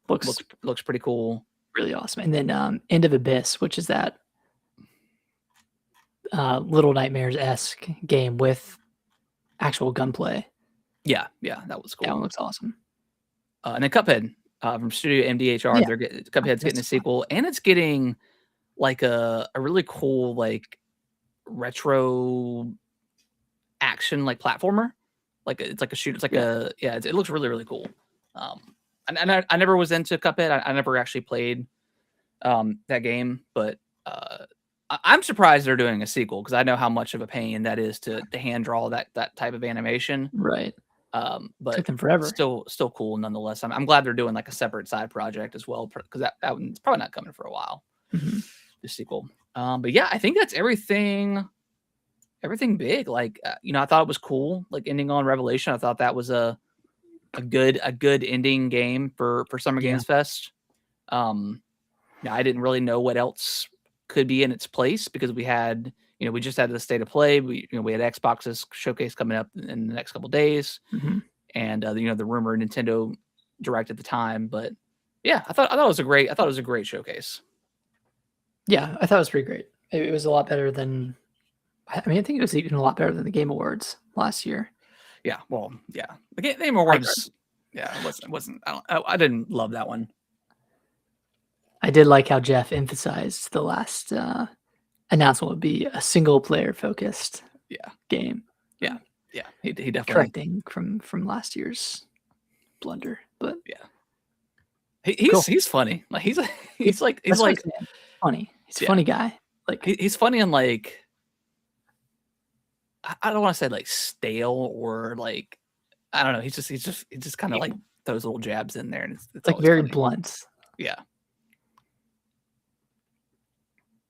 Looks pretty cool. Really awesome. And then End of Abyss, which is that Little Nightmares-esque game with actual gunplay. Yeah, that was cool. That one looks awesome. And then Cuphead from Studio MDHR. Cuphead's getting a sequel, and it's getting like a really cool like retro action like platformer. Like it's like a shooter. It's like it looks really cool. And I never was into Cuphead. I never actually played that game, but I'm surprised they're doing a sequel because I know how much of a pain that is to hand draw that type of animation. Right. But took them forever. Still cool nonetheless. I'm glad they're doing like a separate side project as well, because that one's probably not coming for a while. Mm-hmm. The sequel. But yeah, I think that's everything big. Like I thought it was cool. Like ending on Revelation, I thought that was a good ending game for Summer Games Fest. I didn't really know what else could be in its place because we had, we just had the State of Play. We had Xbox's showcase coming up in the next couple of days, and the rumored Nintendo Direct at the time. But yeah, I thought it was a great showcase. Yeah, I thought it was pretty great. It was a lot better than. I think it was even a lot better than the Game Awards last year. Yeah, well, yeah, the Game Awards. Yeah, it wasn't. I didn't love that one. I did like how Jeff emphasized the last announcement would be a single player focused game. Yeah, he definitely correcting from last year's blunder. But he's funny. Like he's That's like what I'm saying. Funny. He's a funny guy. Like he's funny and like I don't want to say like stale or like I don't know. He just kind of like those little jabs in there, and it's like always very funny. blunt. Yeah.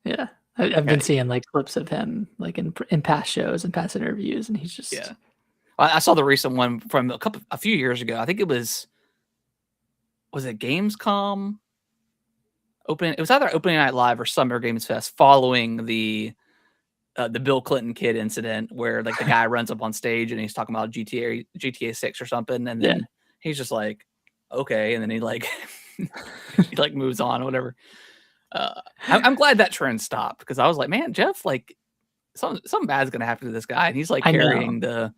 Yeah. I've been seeing like clips of him like in past shows and past interviews, and he's just I saw the recent one from a few years ago. I think it was it Gamescom opening? It was either Opening Night Live or Summer Games Fest following the Bill Clinton kid incident where like the guy runs up on stage and he's talking about GTA 6 or something, and then he's just like, okay, and then he like he like moves on or whatever. I'm glad that trend stopped because I was like, man, Jeff, like something bad's gonna happen to this guy, and he's like carrying the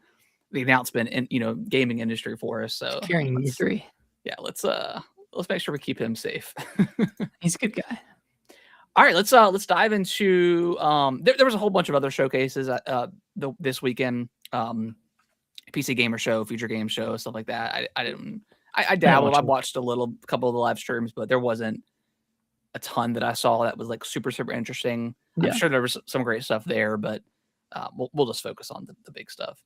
announcement in gaming industry for us. So carrying E3. Yeah, let's make sure we keep him safe. He's a good guy. All right, let's dive into there was a whole bunch of other showcases this weekend. PC Gamer Show, Future Game Show, stuff like that. I dabbled. I watched a couple of the live streams, but there wasn't a ton that I saw that was like super interesting. I'm sure there was some great stuff there, but we'll just focus on the big stuff.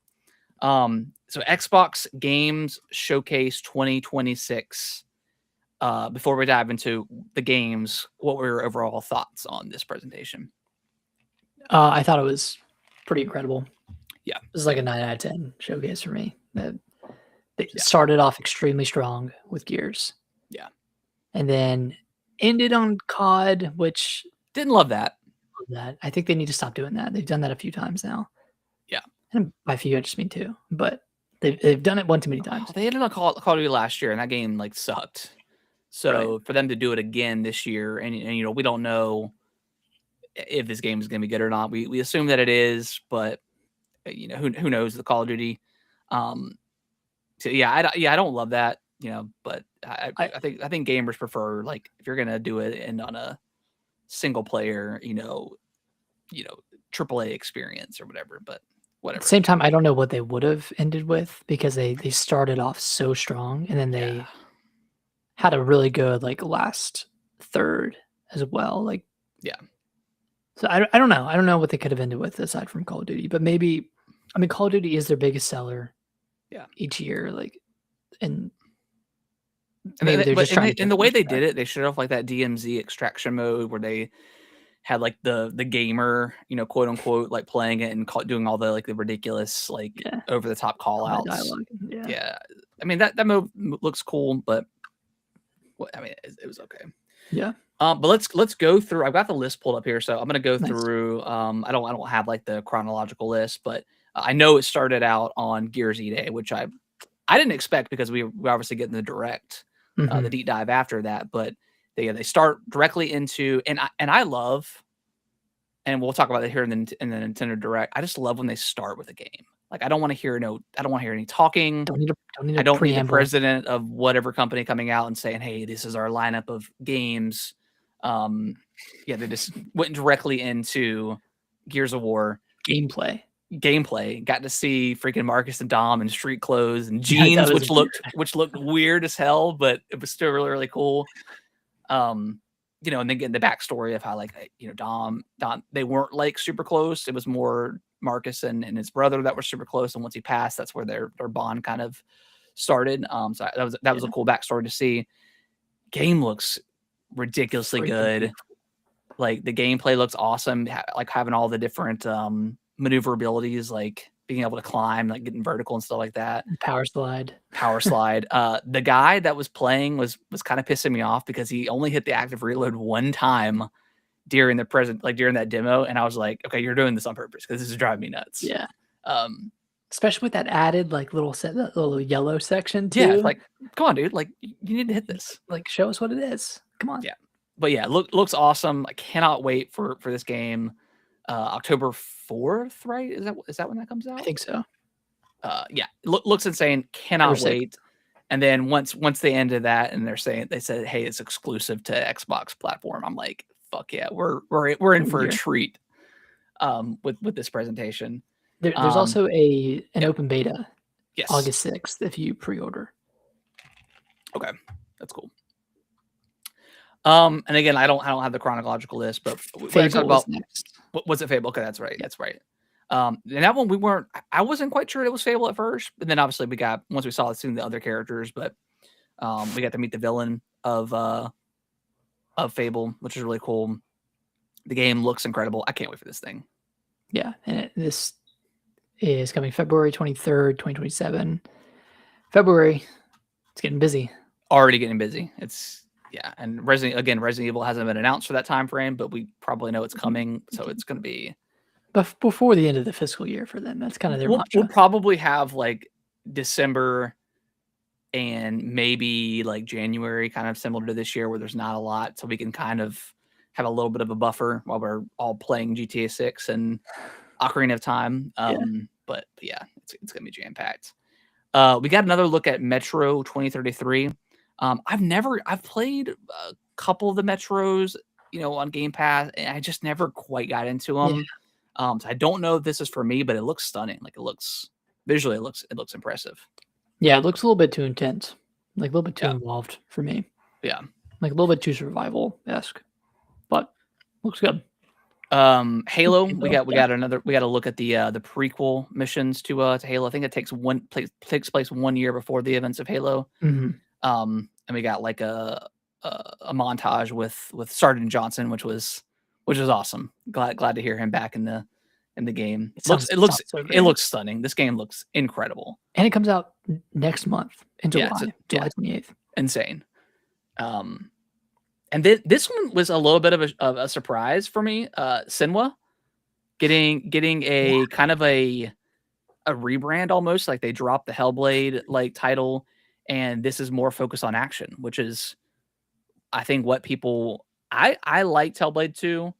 So Xbox Games Showcase 2026. Before we dive into the games, what were your overall thoughts on this presentation? I thought it was pretty incredible. Yeah, it was like a 9 out of 10 showcase for me. They started off extremely strong with Gears. Yeah, and then ended on COD, which didn't love that. I think they need to stop doing that. They've done that a few times now. Yeah, and by a few I just mean two, but they've done it one too many times. They ended on Call of Duty last year, and that game like sucked. So for them to do it again this year, and we don't know if this game is going to be good or not. We assume that it is, but who knows the Call of Duty. So I don't love that, but I think gamers prefer, like, if you're gonna do it and on a single player, AAA experience or whatever. But whatever. At the same time, I don't know what they would have ended with because they started off so strong and then they had a really good like last third as well. Like so I don't know. I don't know what they could have ended with aside from Call of Duty, but maybe Call of Duty is their biggest seller each year, like and the way they did it, they showed off like that DMZ extraction mode where they had like the gamer, quote unquote, like playing it and doing all the like the ridiculous like over the top call outs. Yeah. That mode looks cool, but it was okay. Yeah. But let's go through. I've got the list pulled up here, so I'm gonna go through. I don't have like the chronological list, but I know it started out on Gears E-Day, which I didn't expect because we obviously get in the direct, the deep dive after that. But they start directly into and I love, and we'll talk about it here in the Nintendo Direct. I just love when they start with a game. Like I don't want to hear any talking. I don't need the president of whatever company coming out and saying, "Hey, this is our lineup of games." They just went directly into Gears of War gameplay. Got to see freaking Marcus and Dom in street clothes and jeans, which looked weird as hell, but it was still really, really cool. And then getting the backstory of how Dom, they weren't like super close. It was more Marcus and his brother that were super close, and once he passed, that's where their bond kind of started. So that was a cool backstory to see. Game looks ridiculously good. Like the gameplay looks awesome. Like having all the different maneuver abilities, like being able to climb, like getting vertical and stuff like that. Power slide. The guy that was playing was kind of pissing me off because he only hit the active reload one time during that demo, and I was like, okay, you're doing this on purpose because this is driving me nuts. Yeah. Especially with that added like that little yellow section too. Yeah, like come on, dude. Like you need to hit this. Like show us what it is. Come on. Yeah. But yeah, looks awesome. I cannot wait for this game. October 4th, right? Is that when that comes out? I think so. Looks insane. Cannot wait. And then once they ended that and they said, hey, it's exclusive to Xbox platform. I'm like, fuck yeah, we're in for a treat with this presentation. There's also an yeah. open beta Yes. August 6th if you pre-order. Okay, that's cool. And again, I don't have the chronological list, but we talked Fable about was next. was it Fable? Okay, that's right. That's right. And that one I wasn't quite sure it was Fable at first, but then obviously once we saw soon the other characters, but we got to meet the villain of Fable, which is really cool. The game looks incredible. I can't wait for this thing. Yeah, and this is coming February 23rd, 2027. February, it's getting busy. Already getting busy. And Resident Evil hasn't been announced for that time frame, but we probably know it's coming, so it's going to be. But before the end of the fiscal year for them, that's kind of their mantra. We'll probably have like December and maybe like January, kind of similar to this year, where there's not a lot, so we can kind of have a little bit of a buffer while we're all playing GTA 6 and Ocarina of Time. But yeah, it's gonna be jam packed. We got another look at Metro 2033. I've played a couple of the Metros, on Game Pass, and I just never quite got into them. Yeah. So I don't know if this is for me, but it looks stunning. Like visually, it looks impressive. Yeah, it looks a little bit too intense, like a little bit too involved for me. Yeah, like a little bit too survival-esque, but looks good. Halo, we got a look at the prequel missions to Halo. I think it takes place 1 year before the events of Halo. Mhm. And we got like a montage with Sergeant Johnson, which was awesome. Glad to hear him back in the game. It looks stunning. This game looks incredible. And it comes out next month in July, July 28th. Insane. And this one was a little bit of a surprise for me. Senua getting a kind of a rebrand almost. Like they dropped the Hellblade like title, and this is more focused on action, which is I think what people I liked Hellblade 2,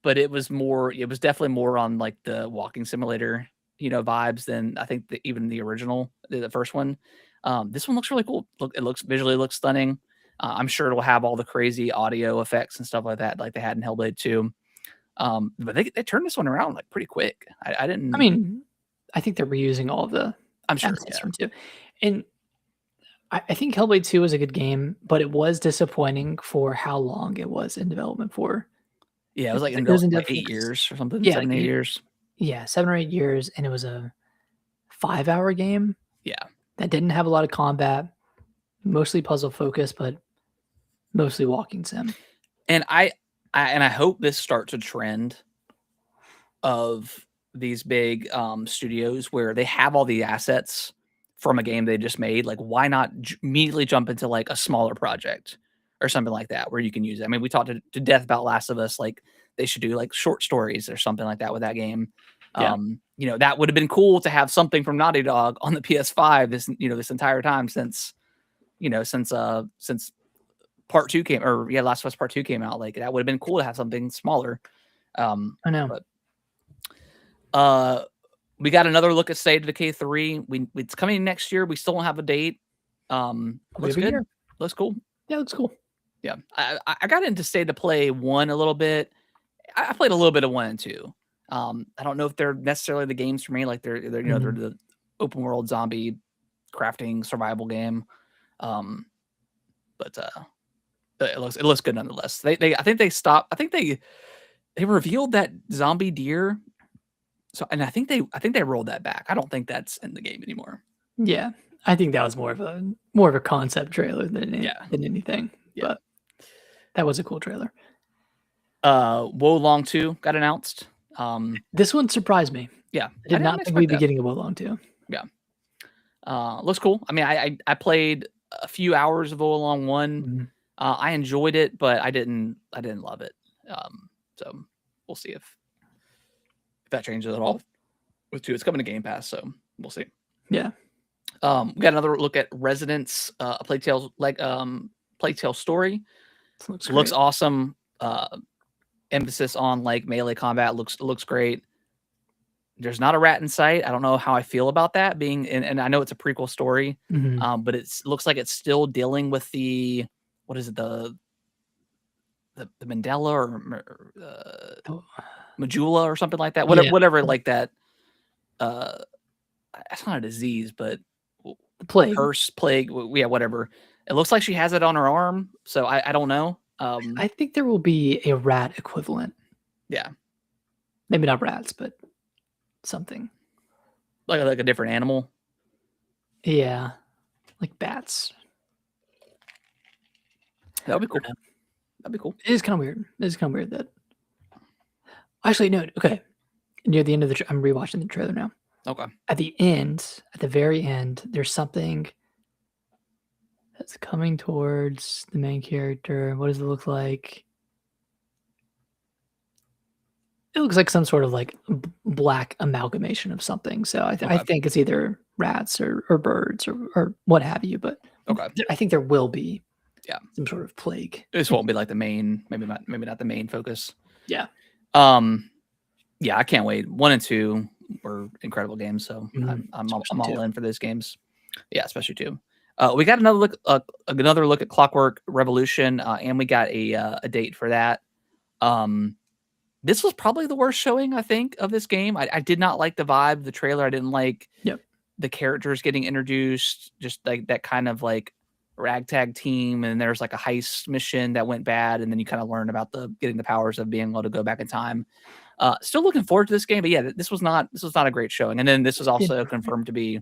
but it was definitely more on like the walking simulator, vibes than I think even the original, the first one. This one looks really cool. Visually looks stunning. I'm sure it'll have all the crazy audio effects and stuff like that, like they had in Hellblade 2. But they turned this one around like pretty quick. I think they're reusing all of the I'm sure assets from 2. And I think Hellblade 2 was a good game, but it was disappointing for how long it was in development for. Yeah, it was like 8 years or something. Yeah, 7, 8 years. Yeah, 7 or 8 years, and it was a 5-hour game. Yeah. That didn't have a lot of combat, mostly puzzle focused, but mostly walking sim. And I hope this starts a trend of these big studios where they have all the assets from a game they just made. Like, why not immediately jump into like a smaller project or something like that where you can use it? I mean, we talked to death about Last of Us. Like, they should do like short stories or something like that with that game. Yeah. That would have been cool to have something from Naughty Dog on the PS5 this entire time since Part 2 Last of Us Part 2 came out. Like, that would have been cool to have something smaller. I know. But we got another look at State of Decay 3. It's coming next year. We still don't have a date. Looks good. Looks cool. Yeah, looks cool. Yeah. I got into State of Play 1 a little bit. I played a little bit of 1 and 2. I don't know if they're necessarily the games for me. Like they're they're the open world zombie crafting survival game. But it looks good nonetheless. I think they revealed that zombie deer. So, and I think they rolled that back. I don't think that's in the game anymore. Yeah, I think that was more of a concept trailer than anything. Yeah. But that was a cool trailer. Wo Long 2 got announced. This one surprised me. Yeah, I did not think we'd be getting a Wo Long 2. Yeah. Looks cool. I mean, I played a few hours of Wo Long 1. Mm-hmm. I enjoyed it, but I didn't love it. So we'll see if that changes at all with 2. It's coming to Game Pass, so we'll see. Yeah. We got another look at Residence, a Plague Tale story. Looks awesome. Emphasis on like melee combat. Looks great. There's not a rat in sight. I don't know how I feel about that being, and I know it's a prequel story, but it looks like it's still dealing with the, what is it, the Mandela or Majula or something like that. Yeah. Whatever like that. It's not a disease, but The plague. curse, plague, yeah, whatever. It looks like she has it on her arm, so I don't know. I think there will be a rat equivalent. Yeah, Maybe not rats, but something. like a different animal. Yeah, like bats. That would be cool. That'd be cool. It is kind of weird. It is kind of weird that. Actually, no. Okay, near the end of I'm rewatching the trailer now. Okay. At the end, at the very end, there's something that's coming towards the main character. What does it look like? It looks like some sort of like black amalgamation of something. So I Okay. think it's either rats or birds or what have you. But Okay. I think there will be Yeah. some sort of plague. This won't be like the main, maybe not the main focus. Yeah. Yeah, I can't wait. 1 and 2 were incredible games, so Mhm. I'm Especially all 2. in for those games. Yeah, especially 2. We got another look at Clockwork Revolution, and we got a date for that. This was probably the worst showing, I think, of this game. I did not like the vibe, the trailer. I didn't like Yep. the characters getting introduced, just like that kind of like ragtag team. And there's like a heist mission that went bad. And then you kind of learn about getting the powers of being able to go back in time. Still looking forward to this game, but yeah, this was not a great showing. And then this was also confirmed to be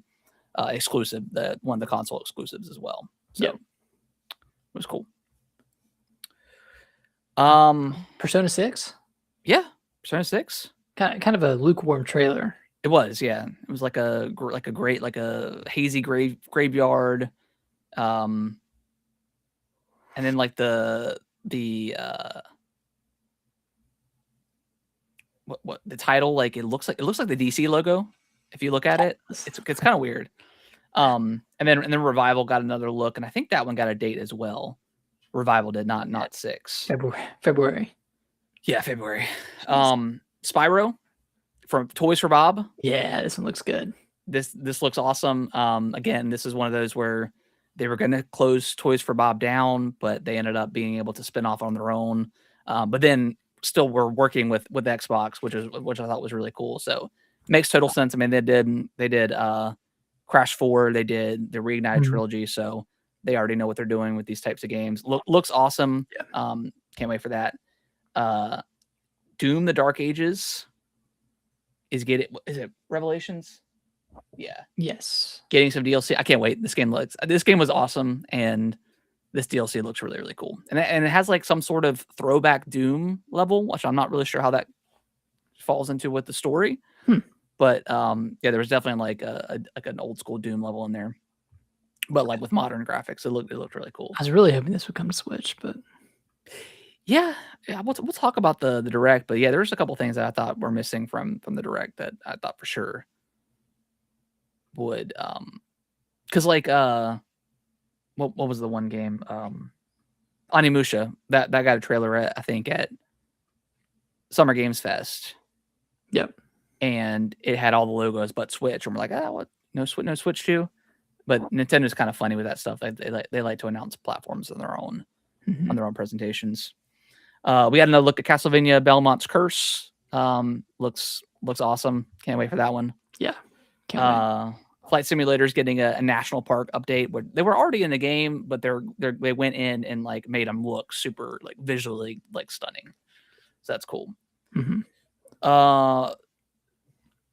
exclusive, one of the console exclusives as well. So Yep. it was cool. Persona 6? Yeah, Persona 6. Kind of a lukewarm trailer. It was, yeah. It was like a great, like a hazy graveyard. And then like the what the title, like it looks like the DC logo. If you look at it, it's kind of weird. And then Revival got another look, and I think that one got a date as well. Revival did not 6. February. Yeah, February. Spyro from Toys for Bob. Yeah, this one looks good. This looks awesome. Again, this is one of those where they were going to close Toys for Bob down, but they ended up being able to spin off on their own. But then still were working with Xbox, which I thought was really cool. So makes total sense. I mean, they did Crash 4, they did the Reignited trilogy, so they already know what they're doing with these types of games. Looks awesome. Yeah. Can't wait for that. Doom: The Dark Ages is it Revelations? Yeah. Yes. Getting some DLC. I can't wait. This game was awesome, and this DLC looks really, really cool. And it has like some sort of throwback Doom level, which I'm not really sure how that falls into with the story. But yeah, there was definitely like an old school Doom level in there, but like with modern graphics. It looked really cool. I was really hoping this would come to Switch, but yeah, we'll talk about the direct. But yeah, there's a couple things that I thought were missing from the direct that I thought for sure would because like what was the one game Onimusha that got a trailer I think at Summer Games Fest. Yep. And it had all the logos but Switch, and we're like, what? No Switch too. But Nintendo's kind of funny with that stuff. They like to announce platforms on their own presentations. We got another look at Castlevania Belmont's Curse. Looks awesome. Can't wait for that one. Yeah. Can't wait. Flight Simulator's getting a national park update where they were already in the game, but they went in and like made them look super like visually like stunning. So that's cool.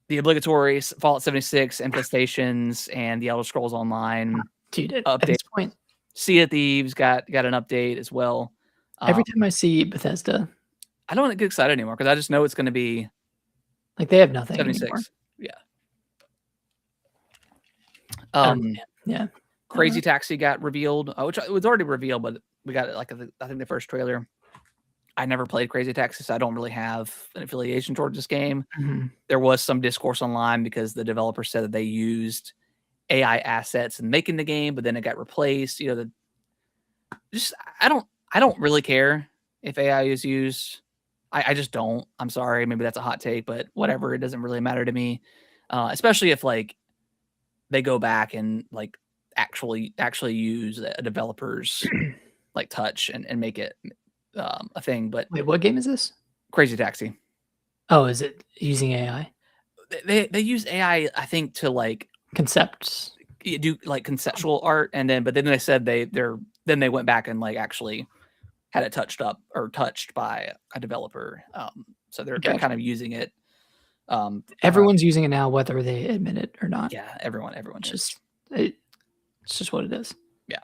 The obligatory Fallout 76 infestations and the Elder Scrolls Online Dude, update. at this point, Sea of Thieves got an update as well. Every time I see Bethesda, I don't get excited anymore because I just know it's going to be like they have nothing 76. anymore. Yeah. Yeah. Crazy Taxi got revealed, which it was already revealed, but we got it like I think the first trailer. I never played Crazy Taxi, so I don't really have an affiliation towards this game. There was some discourse online because the developer said that they used AI assets in making the game, but then it got replaced. You know, I don't really care if AI is used. I just don't. I'm sorry. Maybe that's a hot take, but whatever. It doesn't really matter to me. Especially if like they go back and like actually use a developer's like touch and make it a thing. But wait, what game is this? Crazy Taxi. Oh, is it using AI? They use AI, I think, to like Concepts. do like conceptual art, and then they said they went back and like actually had it touched by a developer. So they're Gotcha. kind of using it. Everyone's using it now, whether they admit it or not. Yeah, everyone It's is. it's just what it is. Yeah.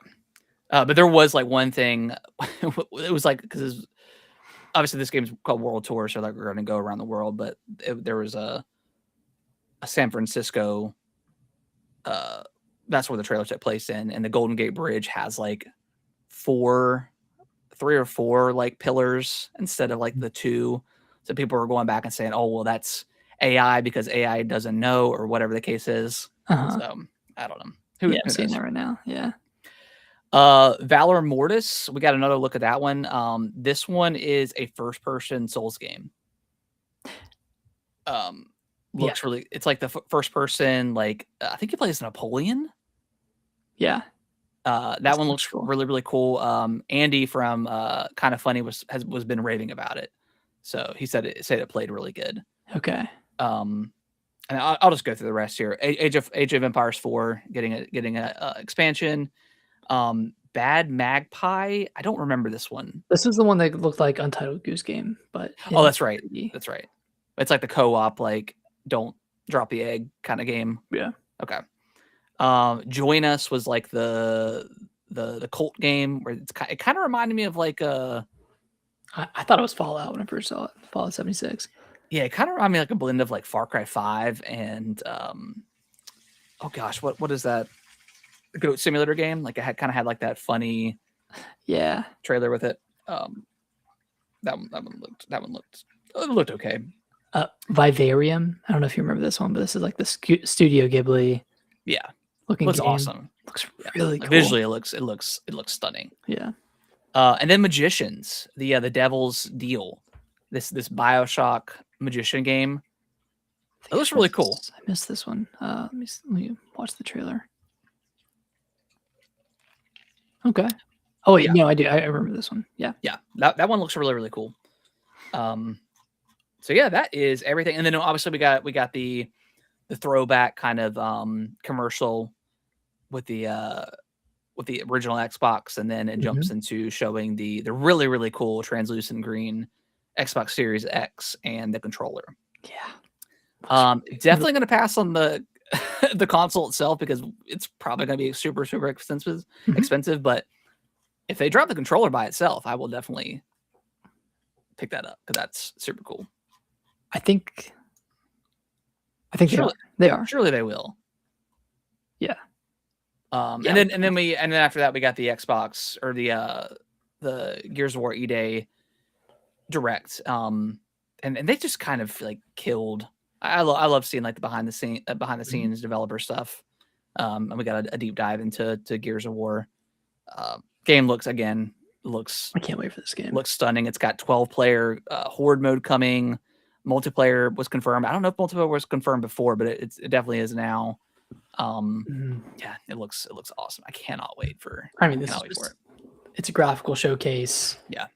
But there was like one thing. It was like, because obviously this game's called World Tour, so like we're going to go around the world. But there was a San Francisco. That's where the trailer took place in, and the Golden Gate Bridge has like 3 or 4 like pillars instead of like the 2. So people were going back and saying, "Oh, well, that's AI because AI doesn't know," or whatever the case is. So I don't know. Who I'm seeing that right now. Yeah. Valor Mortis. We got another look at that one. This one is a first-person Souls game. Looks really. It's like the first person. Like I think he plays Napoleon. Yeah. That one looks really, really cool. Andy from Kind of Funny was been raving about it, so he said it played really good. Okay. And I'll just go through the rest here. Age of Empires 4 getting a expansion. Bad Magpie. I don't remember this one. This is the one that looked like Untitled Goose Game, but oh, that's right. That's right. It's like the co-op, like don't drop the egg kind of game. Yeah. Okay. Join Us was like the cult game where it kind of reminded me of like I thought it was Fallout when I first saw it. Fallout 76. Yeah, it kind of reminded me like a blend of like Far Cry 5 and oh gosh, what is that? The Goat Simulator game? Like it kind of had like that funny trailer with it. That one looked okay. Vivarium. I don't know if you remember this one, but this is like the Studio Ghibli. Yeah. Looks game. Awesome. Looks really cool. Visually it looks stunning. Yeah. And then Magicians, the Devil's Deal. This BioShock magician game. It looks really cool. I missed this one. Let me watch the trailer. Okay. Oh wait, no, I do. I remember this one. Yeah. Yeah. That one looks really, really cool. So yeah, that is everything. And then obviously we got the throwback kind of commercial with the original Xbox, and then it jumps into showing the really, really cool translucent green Xbox Series X and the controller. Yeah. Definitely going to pass on the the console itself because it's probably going to be super, super expensive. But if they drop the controller by itself, I will definitely pick that up because that's super cool. I think they are. Surely they will. Yeah. And then after that we got the Xbox or the Gears of War E-Day Direct. And they just kind of like killed. I love seeing like the behind the scenes developer stuff. And we got a deep dive into Gears of War. Game looks. I can't wait for this game. Looks stunning. It's got 12-player horde mode coming. Multiplayer was confirmed. I don't know if multiplayer was confirmed before, but it definitely is now. Yeah, it looks awesome. I cannot wait for. I mean, it's a graphical showcase. Yeah.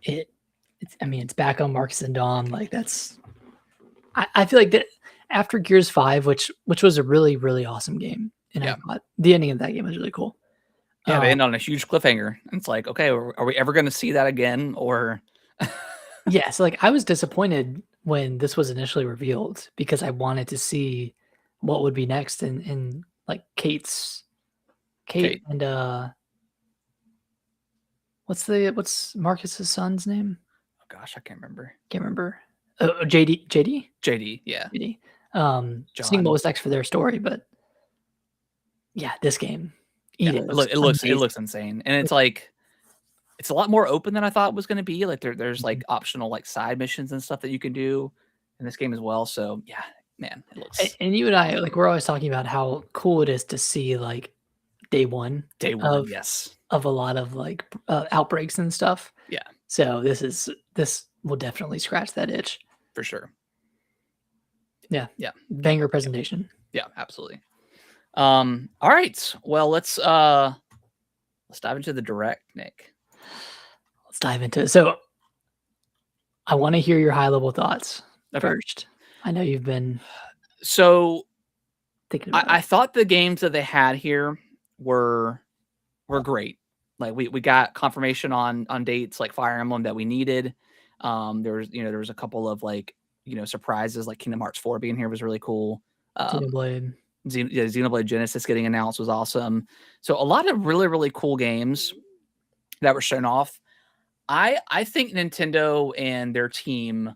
It's back on Marcus and Dawn. Like that's. I feel like that after Gears 5, which was a really, really awesome game, and I thought the ending of that game was really cool. Yeah, they end on a huge cliffhanger. It's like, okay, are we ever going to see that again? Or yeah, so like I was disappointed when this was initially revealed because I wanted to see what would be next in like Kate and what's Marcus's son's name? Oh gosh, I can't remember. JD, yeah. JD. Seeing what was next for their story, but yeah, this game. It looks insane. And it's like it's a lot more open than I thought it was going to be. Like there's like optional like side missions and stuff that you can do in this game as well. So yeah, man, it looks. And you and I, like, we're always talking about how cool it is to see like day one, yes, of a lot of like outbreaks and stuff. Yeah. So this will definitely scratch that itch for sure. Yeah. Banger presentation. Yeah, absolutely. All right. Well, let's dive into the direct, Nick. Let's dive into it. So I want to hear your high level thoughts. Okay. first. I know you've been So thinking about I it. thought the games that they had here were great. Like we got confirmation on dates like Fire Emblem that we needed. There was a couple of like surprises like Kingdom Hearts 4 being here was really cool. Xenoblade. Xenoblade Genesis getting announced was awesome. So a lot of really really cool games that were shown off. I think Nintendo and their team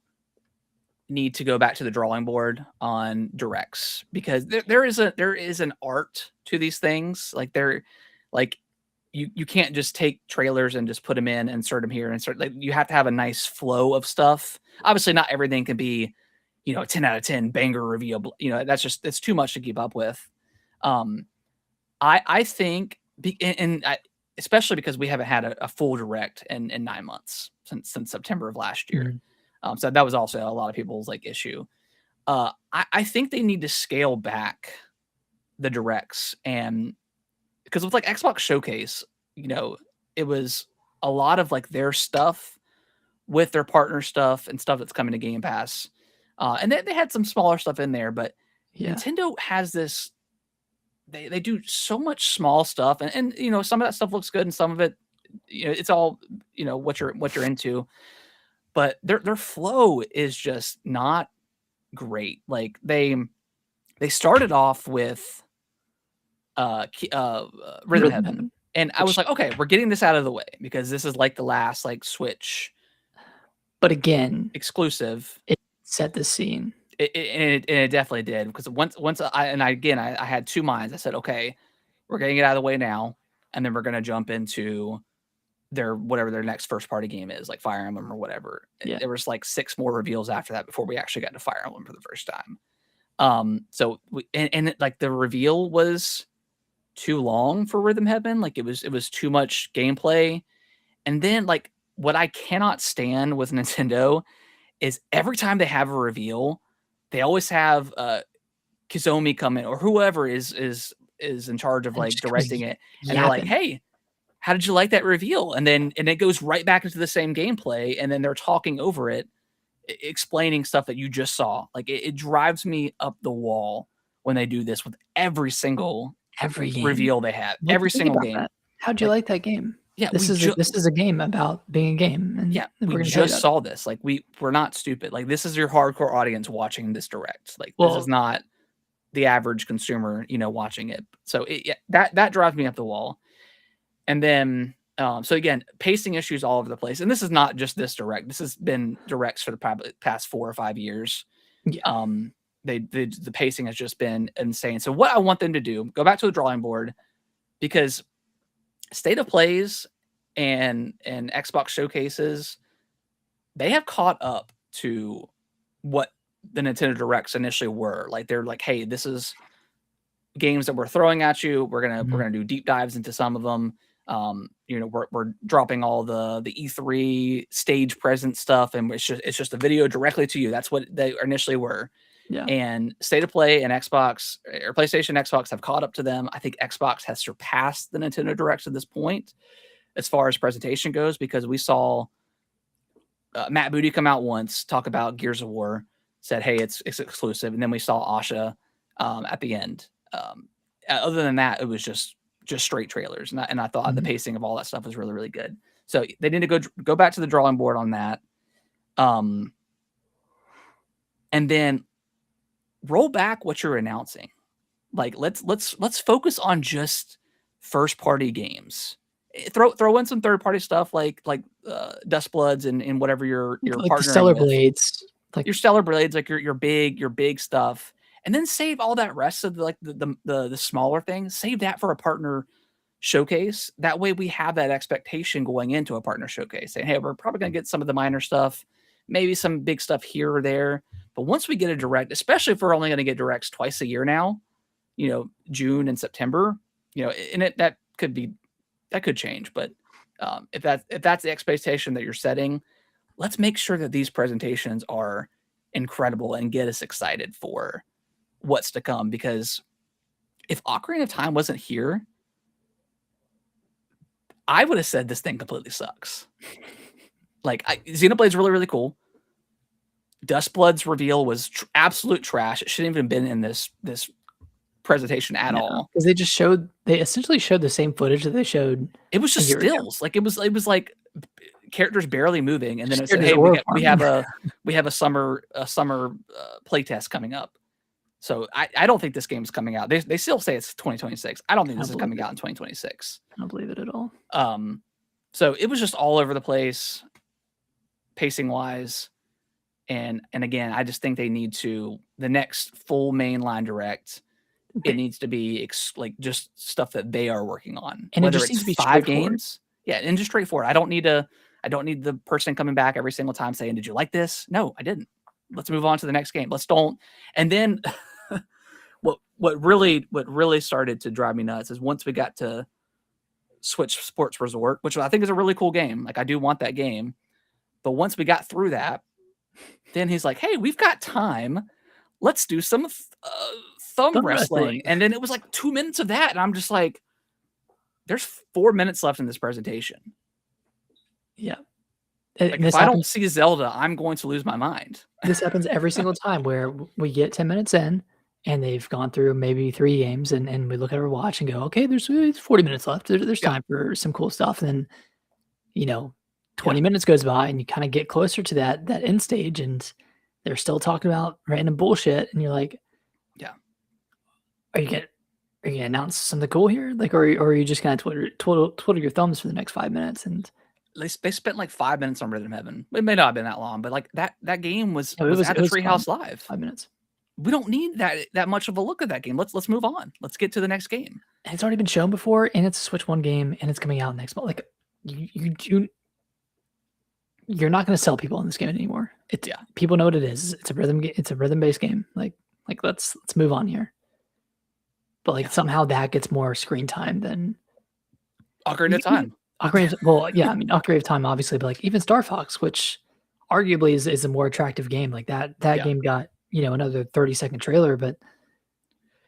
need to go back to the drawing board on directs because there is an art to these things. Like they're like you can't just take trailers and just put them in, insert them here, insert like you have to have a nice flow of stuff. Obviously, not everything can be, a 10 out of 10 banger reveal. It's too much to keep up with. Um, I think, especially because we haven't had a full direct in 9 months since September of last year. Mhm. So that was also a lot of people's like issue. I think they need to scale back the directs, and because with like Xbox Showcase, it was a lot of like their stuff with their partner stuff and stuff that's coming to Game Pass. And they had some smaller stuff in there, but Yeah. Nintendo has this. They do so much small stuff, and some of that stuff looks good, and some of it, it's all what you're into, but their flow is just not great. Like they started off with Rhythm Heaven. And I was like, okay, we're getting this out of the way because this is like the last like Switch But again, exclusive. it set the scene. It definitely did because once I had two minds. I said, okay, we're getting it out of the way now, and then we're gonna jump into whatever their next first party game is, like Fire Emblem or whatever. Yeah. There was like 6 more reveals after that before we actually got to Fire Emblem for the first time. So like the reveal was too long for Rhythm Heaven. Like it was too much gameplay. And then like what I cannot stand with Nintendo is every time they have a reveal, they always have Kizomi come in or whoever is in charge of like directing it, and they're like, "Hey, how did you like that reveal?" And it goes right back into the same gameplay, and then they're talking over it, explaining stuff that you just saw. Like it drives me up the wall when they do this with every single game reveal they have. What Every do you think single about game. that? How'd you like that game? Yeah, This is a game about being a game, and yeah, we're we gonna tell you just about it. saw this. Like we're not stupid. Like this is your hardcore audience watching this direct. Like this Well- is not the average consumer, watching it. So that drives me up the wall. And then so again, pacing issues all over the place. And this is not just this direct. This has been directs for the probably past 4 or 5 years. Yeah. The pacing has just been insane. So what I want them to do, go back to the drawing board, because State of Plays and Xbox showcases, they have caught up to what the Nintendo Directs initially were. Like they're like, hey, this is games that we're throwing at you. We're gonna do deep dives into some of them. We're dropping all the E3 stage present stuff, and it's just a video directly to you. That's what they initially were. Yeah. And State of Play and Xbox or PlayStation, Xbox have caught up to them. I think Xbox has surpassed the Nintendo Directs at this point as far as presentation goes, because we saw Matt Booty come out once, talk about Gears of War, said, hey, it's exclusive. And then we saw Asha at the end. Other than that, it was just straight trailers. And I thought the pacing of all that stuff was really, really good. So they need to go back to the drawing board on that. And then roll back what you're announcing. Like let's focus on just first party games. Throw in some third party stuff like Dust Bloods and whatever you're like partnering the Stellar with. Blades, like your Stellar Blades, like your big stuff, and then save all that rest of the smaller things. Save that for a partner showcase. That way we have that expectation going into a partner showcase, saying, hey, we're probably gonna get some of the minor stuff, maybe some big stuff here or there. But once we get a direct, especially if we're only gonna get directs twice a year now, June and September, and that could change. But if that's the expectation that you're setting, let's make sure that these presentations are incredible and get us excited for what's to come. Because if Ocarina of Time wasn't here, I would have said this thing completely sucks. Like Xenoblade's really, really cool. Dustblood's reveal was absolute trash. It shouldn't even have been in this presentation at all. Because they essentially showed the same footage that they showed. It was just a year ago. stills. Like it was like characters barely moving, and then it Just said, scared "Hey, his we have a summer playtest coming up." So I don't think this game is coming out. They still say it's 2026. I don't think this is coming out in 2026. I don't believe it at all. So it was just all over the place, pacing wise, and again, I just think they need to the next full mainline direct. It needs to be like just stuff that they are working on, and whether it just it's needs to be 5 games. Yeah, and just straightforward. I don't need the person coming back every single time saying, "Did you like this?" No, I didn't. Let's move on to the next game. Let's don't. And then what really started to drive me nuts is once we got to Switch Sports Resort, which I think is a really cool game. Like I do want that game. But once we got through that, then he's like, "Hey, we've got time. Let's do some thumb wrestling." And then it was like 2 minutes of that, and I'm just like, "There's 4 minutes left in this presentation." Yeah. Like, if I don't see Zelda, I'm going to lose my mind. This happens every single time where we get 10 minutes in, and they've gone through maybe 3 games, and we look at our watch and go, "Okay, there's 40 minutes left. There's time for some cool stuff." And then, 20 minutes goes by, and you kind of get closer to that end stage, and they're still talking about random bullshit, and you're like, "Yeah, are you gonna announce something cool here? Like, or are you just gonna twiddle your thumbs for the next 5 minutes?" And they spent like 5 minutes on Rhythm Heaven. It may not have been that long, but like that game was at the Treehouse Live. 5 minutes. We don't need that much of a look at that game. Let's move on. Let's get to the next game. And it's already been shown before, and it's a Switch 1 game, and it's coming out next month. Like you're not going to sell people on this game anymore. People know what it is. It's a rhythm-based game. Like let's move on here. But somehow that gets more screen time than Ocarina of Time. Ocarina of Time, obviously, but like even Star Fox, which arguably is a more attractive game. Like that game got another 30-second trailer, but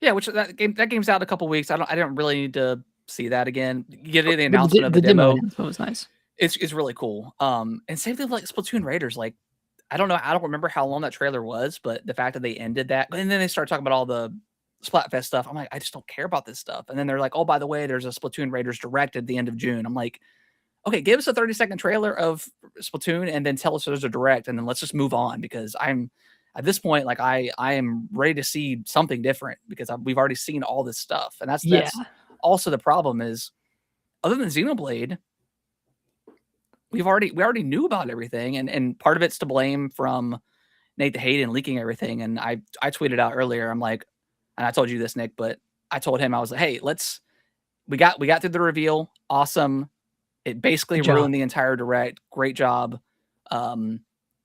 which that game's out in a couple weeks. I didn't really need to see that again. Get the announcement of the demo. Announcement was nice. It's really cool. And same thing with like Splatoon Raiders. Like I don't know, I don't remember how long that trailer was, but the fact that they ended that, and then they start talking about all the Splatfest stuff. I'm like, I just don't care about this stuff. And then they're like, "Oh, by the way, there's a Splatoon Raiders direct at the end of June." I'm like, okay, give us a 30-second trailer of Splatoon and then tell us there's a direct, and then let's just move on, because I'm at this point, like I am ready to see something different, because we've already seen all this stuff. And that's also the problem is, other than Xenoblade, we already knew about everything, and part of it's to blame from Nate the Hayden leaking everything. And I tweeted out earlier, I'm like, and I told you this, Nick, but I told him, I was like, "Hey, we got through the reveal. Awesome. It basically ruined the entire direct. Great job.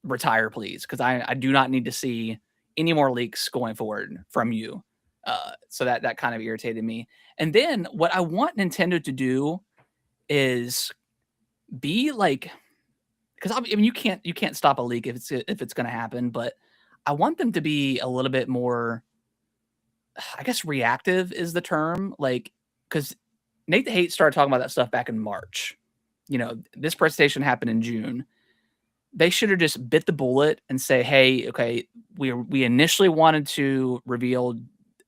Retire, please, because I do not need to see any more leaks going forward from you." So that kind of irritated me. And then what I want Nintendo to do is be like, because I mean you can't stop a leak if it's going to happen, but I want them to be a little bit more, I guess reactive is the term, like, because Nate the Hate started talking about that stuff back in March. This presentation happened in June. They should have just bit the bullet and say, "Hey, okay, we initially wanted to reveal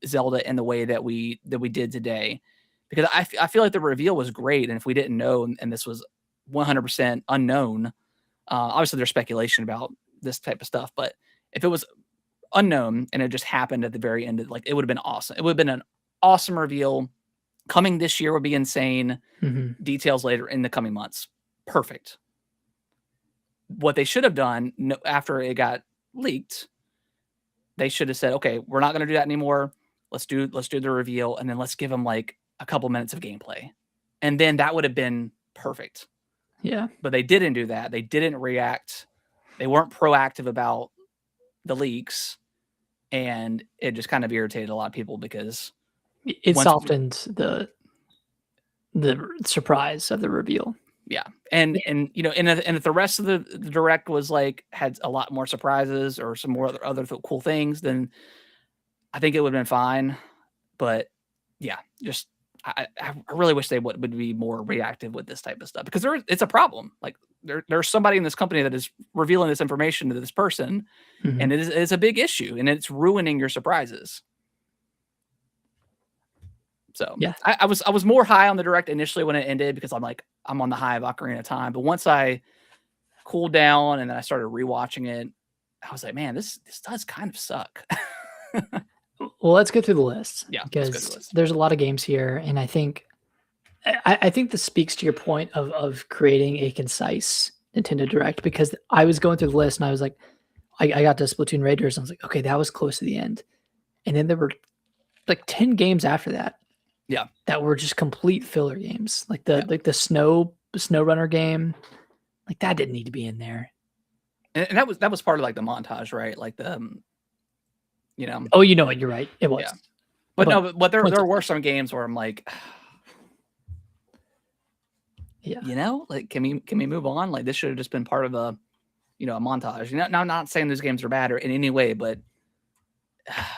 Zelda in the way that we did today," because I feel like the reveal was great, and if we didn't know, and this was 100% unknown, obviously there's speculation about this type of stuff, but if it was unknown and it just happened at the very end, like, it would have been awesome. It would have been an awesome reveal. Coming this year would be insane. Mm-hmm. Details later in the coming months. Perfect. What they should have done after it got leaked, they should have said, "Okay, we're not going to do that anymore. Let's do the reveal, and then let's give them like a couple minutes of gameplay," and then that would have been perfect. Yeah, but they didn't do that. They didn't react. They weren't proactive about the leaks, and it just kind of irritated a lot of people, because it softened the surprise of the reveal. Yeah. And and if the rest of the direct was like, had a lot more surprises or some more other cool things, then I think it would have been fine. But yeah, I really wish they would be more reactive with this type of stuff, because it's a problem. Like, there's somebody in this company that is revealing this information to this person, and it's a big issue, and it's ruining your surprises. So yeah, I was more high on the direct initially when it ended because I'm on the high of Ocarina of Time, but once I cooled down and then I started rewatching it, I was like, man, this does kind of suck. Well, let's go through the list. Yeah, because there's a lot of games here, and I think this speaks to your point of creating a concise Nintendo Direct, because I was going through the list and I was like, I got to Splatoon Raiders. And I was like, okay, that was close to the end, and then there were like 10 games after that. Yeah, that were just complete filler games, like the snow runner game, like that didn't need to be in there. And that was part of like the montage, right? Like the Oh, you know what? You're right. It was. Yeah. But there were some games where I'm like, yeah, like can we move on? Like this should have just been part of a montage. Now I'm not saying those games are bad or in any way, but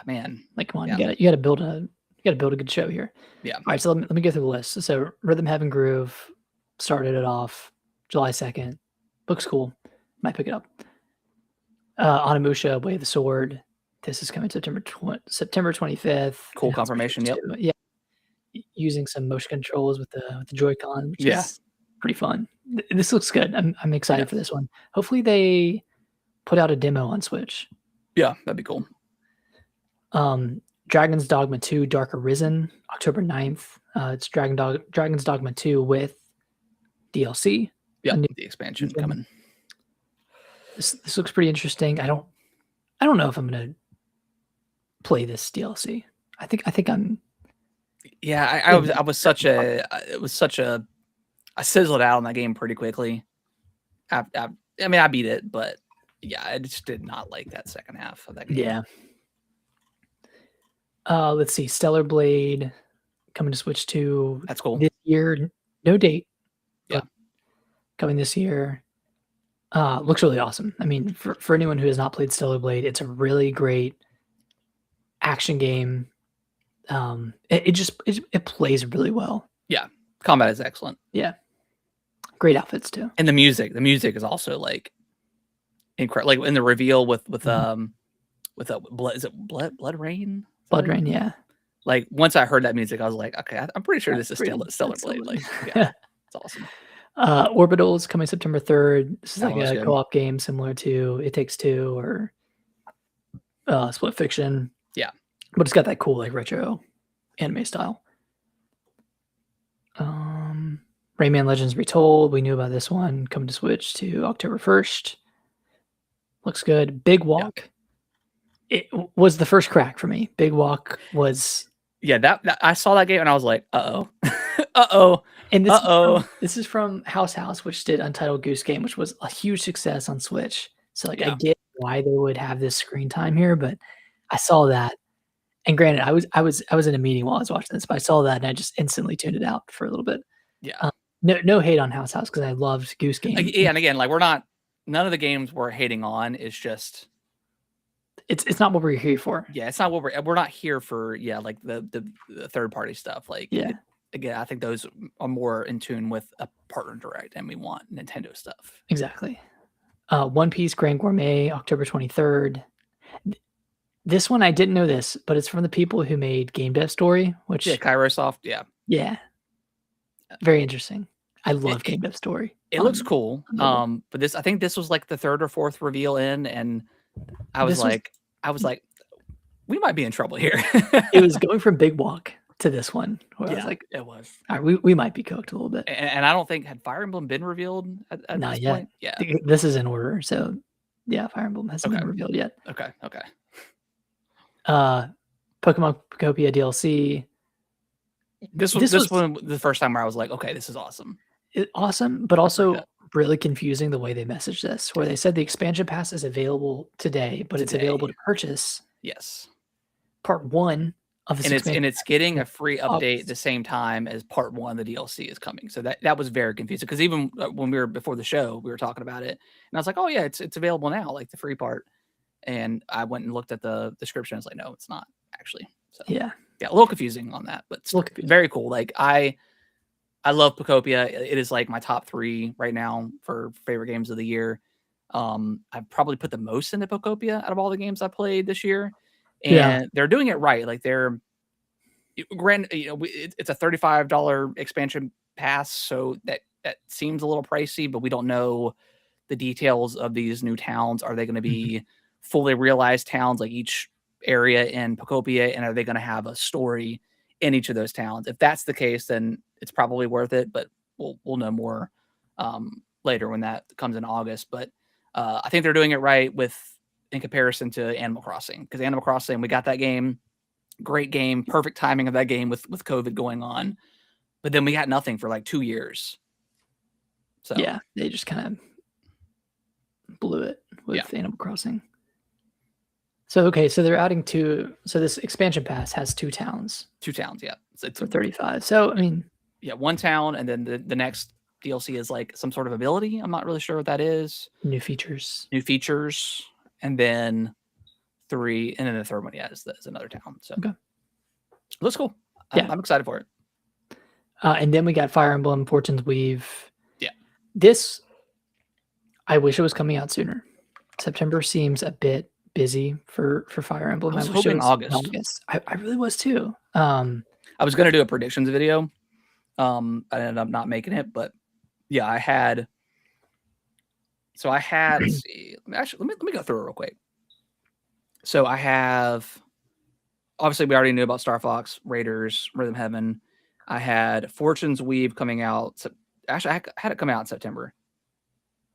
man, like come on, you gotta build a good show here. Yeah. All right, so let me go through the list. So Rhythm Heaven Groove started it off July 2nd. Looks cool. Might pick it up. Onimusha, Way of the Sword. This is coming September 25th. Cool confirmation. Yep. Yeah. Using some motion controls with the Joy-Con, which is pretty fun. This looks good. I'm excited for this one. Hopefully they put out a demo on Switch. Yeah, that'd be cool. Dragon's Dogma 2 Dark Arisen, October 9th. It's Dragon's Dogma 2 with DLC. Yeah, the expansion coming. This looks pretty interesting. I don't know if I'm gonna play this DLC. I think I'm. Yeah, I was such a I sizzled out on that game pretty quickly. I mean, I beat it, but yeah, I just did not like that second half of that game. Yeah. Let's see, Stellar Blade coming to Switch 2. That's cool. This year, no date. Yeah. Coming this year. Looks really awesome. I mean, for anyone who has not played Stellar Blade, it's a really great action game. It plays really well. Yeah. Combat is excellent. Yeah. Great outfits too. And the music is also like incredible. Like in the reveal with blood, is it Blood Rain? Blood Rain, yeah. Like once I heard that music, I was like, okay, I'm pretty sure this is Stellar Blade. Like, yeah, it's awesome. Orbital is coming September 3rd. This is like a co-op game similar to It Takes Two or Split Fiction. Yeah. But it's got that cool like retro anime style. Rayman Legends Retold. We knew about this one coming to Switch to October 1st. Looks good. Big Walk. Yeah. It was the first crack for me. Big Walk was. Yeah, that I saw that game and I was like, uh-oh. And this is from House, which did Untitled Goose Game, which was a huge success on Switch. So like I get why they would have this screen time here, but I saw that. And granted, I was in a meeting while I was watching this, but I saw that and I just instantly tuned it out for a little bit. Yeah. No hate on House because I loved Goose Game. Yeah, and again, like none of the games we're hating on is just it's not what we're here for. Yeah, it's not what we're not here for. Yeah, like the third party stuff. Like again, I think those are more in tune with a partner direct, and we want Nintendo stuff. Exactly. One Piece Grand Gourmet, October 23rd. This one I didn't know this, but it's from the people who made Game Dev Story, which Kairosoft. Yeah. Very interesting. I love Game Dev Story. It looks cool. But I think this was like the third or fourth reveal in, and I was like, we might be in trouble here. It was going from Big Walk to this one. Where I was like, it was. All right, we might be cooked a little bit. And I don't think had Fire Emblem been revealed at Not this yet. point. Yeah, this is in order. So yeah, Fire Emblem hasn't been revealed yet. Okay. Pokemon Copia DLC. This was one the first time where I was like, okay, this is awesome. Awesome, but also really confusing the way they messaged this, where they said the expansion pass is available today, but it's available to purchase. Yes. Part 1 of this and it's getting a free update at the same time as part 1 of the DLC is coming. So that was very confusing because even when we were before the show, we were talking about it, and I was like, oh yeah, it's available now, like the free part. And I went and looked at the description. I was like, no, it's not actually. So yeah, a little confusing on that, but it's very cool. Like I I love Pocopia. It is like my top 3 right now for favorite games of the year. I've probably put the most into Pocopia out of all the games I played this year, and they're doing it right. Like they're it's a $35 expansion pass, so that seems a little pricey, but we don't know the details of these new towns. Are they going to be fully realized towns like each area in Pocopia, and are they going to have a story in each of those towns? If that's the case, then it's probably worth it, but we'll know more later when that comes in August. But I think they're doing it right in comparison to Animal Crossing, because Animal Crossing, we got that game, great game, perfect timing of that game with COVID going on, but then we got nothing for like 2 years. So yeah, they just kind of blew it with Animal Crossing. So okay, so they're adding 2. So this expansion pass has 2 towns. 2 towns, yeah. So it's for 35. So I mean, yeah, 1 town, and then the next DLC is like some sort of ability. I'm not really sure what that is. New features, and then 3, and then the third one, is another town. So okay, looks cool. Yeah, I'm excited for it. And then we got Fire Emblem Fortune's Weave. Yeah, this I wish it was coming out sooner. September seems a bit busy for Fire Emblem. I was hoping August. I really was too. I was going to do a predictions video. I ended up not making it, but yeah, I had. Let's see. Actually, let me go through it real quick. So I have. Obviously, we already knew about Star Fox, Raiders, Rhythm Heaven. I had Fortune's Weave coming out. Actually, I had it come out in September.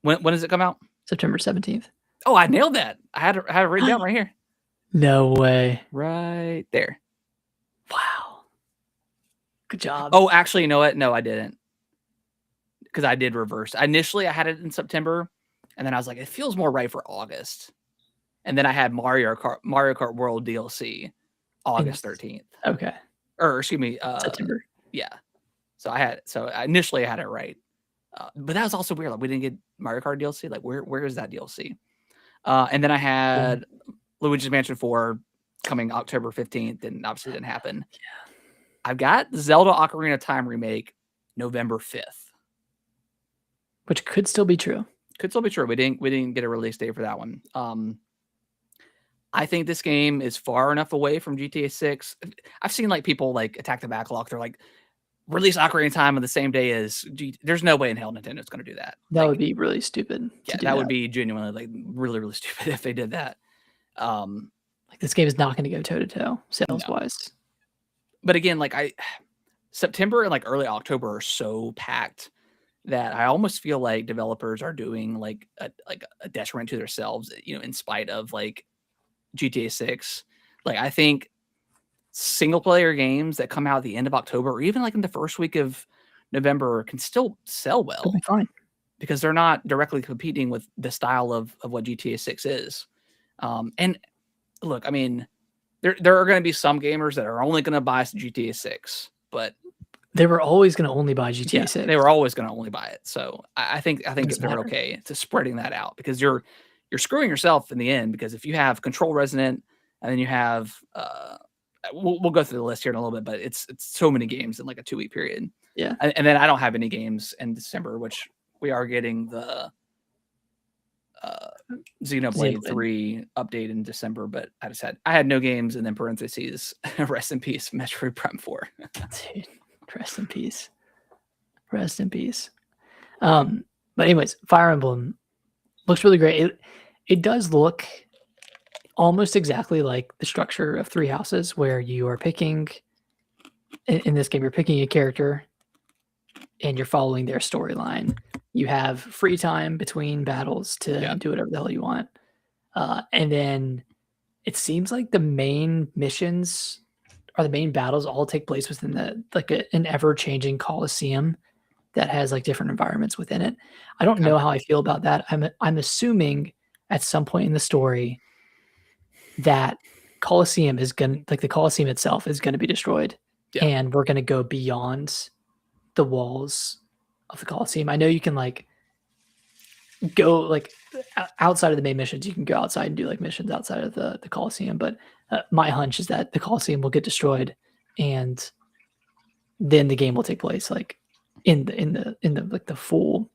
When does it come out? September 17th. Oh, I nailed that. I had it written down right here. No way. Right there. Wow. Good job. Oh, actually, you know what? No, I didn't. Because I did reverse. Initially, I had it in September, and then I was like, it feels more right for August. And then I had Mario Kart World DLC, August 13th. Okay. Or excuse me, September. Yeah. So initially I had it right. But that was also weird. Like we didn't get Mario Kart DLC. Like where is that DLC? And then I had Luigi's Mansion 4 coming October 15th, and obviously didn't happen. Yeah. I've got Zelda Ocarina of Time remake November 5th. Which could still be true. Could still be true. We didn't get a release date for that one. I think this game is far enough away from GTA 6. I've seen like people like attack the backlog. They're like, release Ocarina of Time on the same day as there's no way in hell Nintendo's going to do that. That would be really stupid. Yeah, that would be genuinely like really, really stupid if they did that. Like this game is not going to go toe to toe sales wise. But again, like September and like early October are so packed that I almost feel like developers are doing like a detriment to themselves, in spite of like GTA 6. Like I think single player games that come out at the end of October or even like in the first week of November can still sell well. It'll be fine. Because they're not directly competing with the style of what GTA 6 is. And look, I mean, there are going to be some gamers that are only going to buy GTA 6, but they were always going to only buy GTA 6. They were always going to only buy it. So I think they're okay to spreading that out, because you're screwing yourself in the end, because if you have Control Resonant and then you have we'll go through the list here in a little bit, but it's so many games in like a 2-week period. Yeah. And then I don't have any games in December, which we are getting the Xenoblade 3 update in December, but I had no games, and then parentheses, rest in peace, Metroid Prime 4. Dude, rest in peace. Rest in peace. But anyways, Fire Emblem looks really great. It does look almost exactly like the structure of Three Houses, where you are picking, in this game, you're picking a character and you're following their storyline. You have free time between battles to do whatever the hell you want. And then it seems like the main missions or the main battles all take place within an ever-changing Coliseum that has like different environments within it. I don't know how I feel about that. I'm assuming at some point in the story that Coliseum is the Coliseum itself is gonna be destroyed, and we're gonna go beyond the walls of the Coliseum. I know you can like go like outside of the main missions. You can go outside and do like missions outside of the Coliseum, but my hunch is that the Coliseum will get destroyed, and then the game will take place like in the like the full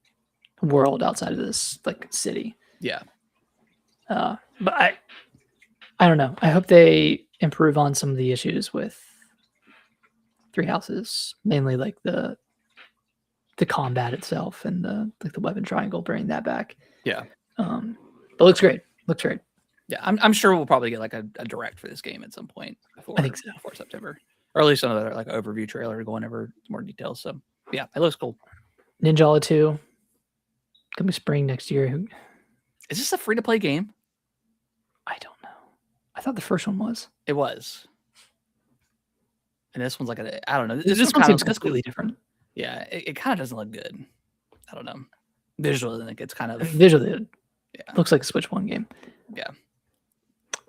world outside of this like city. Yeah. But I don't know. I hope they improve on some of the issues with Three Houses, mainly like the combat itself and the weapon triangle, bringing that back. Yeah. But looks great. Looks great. Yeah, I'm sure we'll probably get like a direct for this game at some point before I think so. before September, or at least another like overview trailer going over more details. So yeah, it looks cool. Ninjala 2 coming spring next year. Is this a free to play game? I don't know. I thought the first one was. It was. And this one's like I don't know. This one seems completely different. Yeah, it kind of doesn't look good. I don't know. Visually, I think it's kind of visually. Looks like a Switch 1 game. Yeah.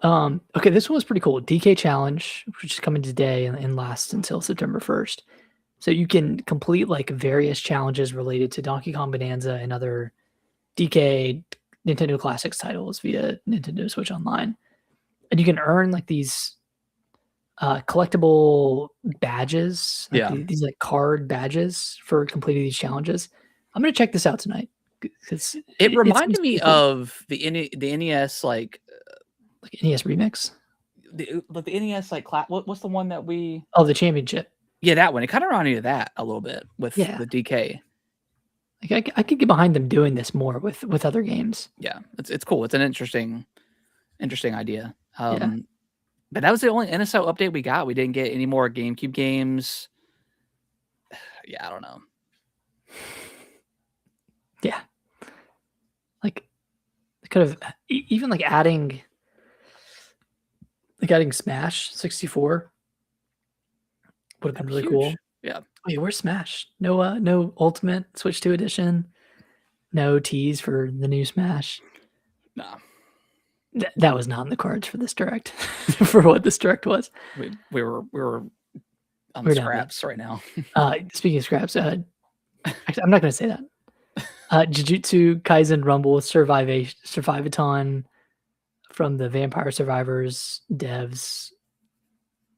Okay, this one was pretty cool. DK Challenge, which is coming today and lasts until September 1st. So you can complete like various challenges related to Donkey Kong Bonanza and other DK Nintendo Classics titles via Nintendo Switch Online. And you can earn like these collectible badges. Like these like card badges for completing these challenges. I'm going to check this out tonight. It reminded me of the NES like NES Remix. The NES like what's the one that we? Oh, the Championship. Yeah, that one. It kind of reminded me of that a little bit with the DK. Like I could get behind them doing this more with other games. Yeah, it's cool. It's an interesting idea. But that was the only NSO update we got. We didn't get any more GameCube games. Yeah, I don't know. Yeah. Like could have even like adding Smash 64 would have been really cool. Yeah. Wait, where's Smash? No Ultimate Switch 2 edition. No tease for the new Smash. No. That was not in the cards for this direct. For what this direct was. We were on the scraps right now. Speaking of scraps, actually, I'm not going to say that. Jujutsu Kaisen Rumble Survivathon from the Vampire Survivors devs.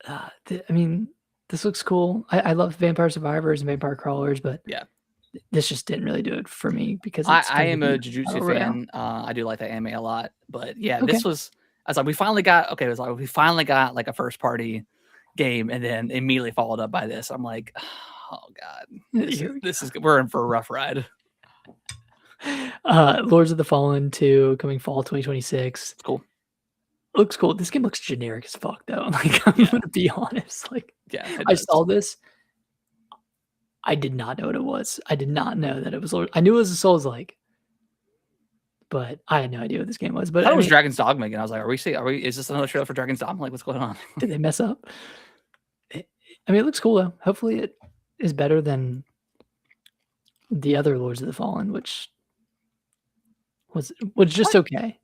I mean, this looks cool. I love Vampire Survivors and Vampire Crawlers, but yeah, this just didn't really do it for me because I am a Jujutsu fan. I do like that anime a lot, but yeah, this was. I was like, we finally got like a first party game, and then immediately followed up by this. I'm like, oh god, this is we're in for a rough ride. Lords of the Fallen 2 coming fall 2026. It's cool. Looks cool. This game looks generic as fuck though. Like I'm gonna be honest. Like I saw this. I did not know what it was. I did not know that it was Lord. I knew it was a Souls-like, but I had no idea what this game was. But I thought it was Dragon's Dogma again. I was like, is this another trailer for Dragon's Dogma? Like, what's going on? Did they mess up? I mean, it looks cool though. Hopefully it is better than the other Lords of the Fallen, which was just okay.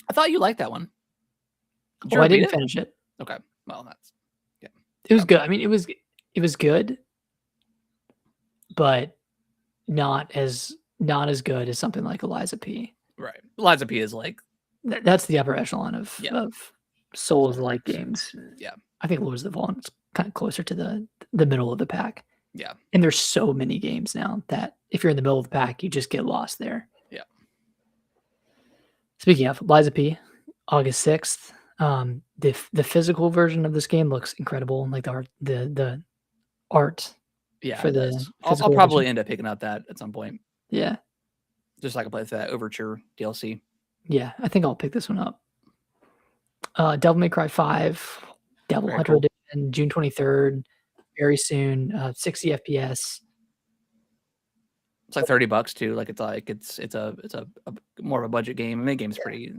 I thought you liked that one. Well, I didn't finish it. Okay. Well, that's it was good. I mean, it was good, but not as good as something like Eliza P. Right. Eliza P is like that's the upper echelon of Souls-like games. Yeah. I think Lords of the Fallen is kind of closer to the middle of the pack. Yeah. And there's so many games now that if you're in the middle of the pack, you just get lost there. Yeah. Speaking of Eliza P, August 6th. The physical version of this game looks incredible. Like the art. Yeah. For the I'll probably end up picking up that at some point. Yeah. Just like I play that Overture DLC. Yeah, I think I'll pick this one up. Devil May Cry 5, Devil Hunter Edition, June 23rd. Very soon. 60 FPS. It's like $30 too. Like it's a more of a budget game. I mean, the game's pretty.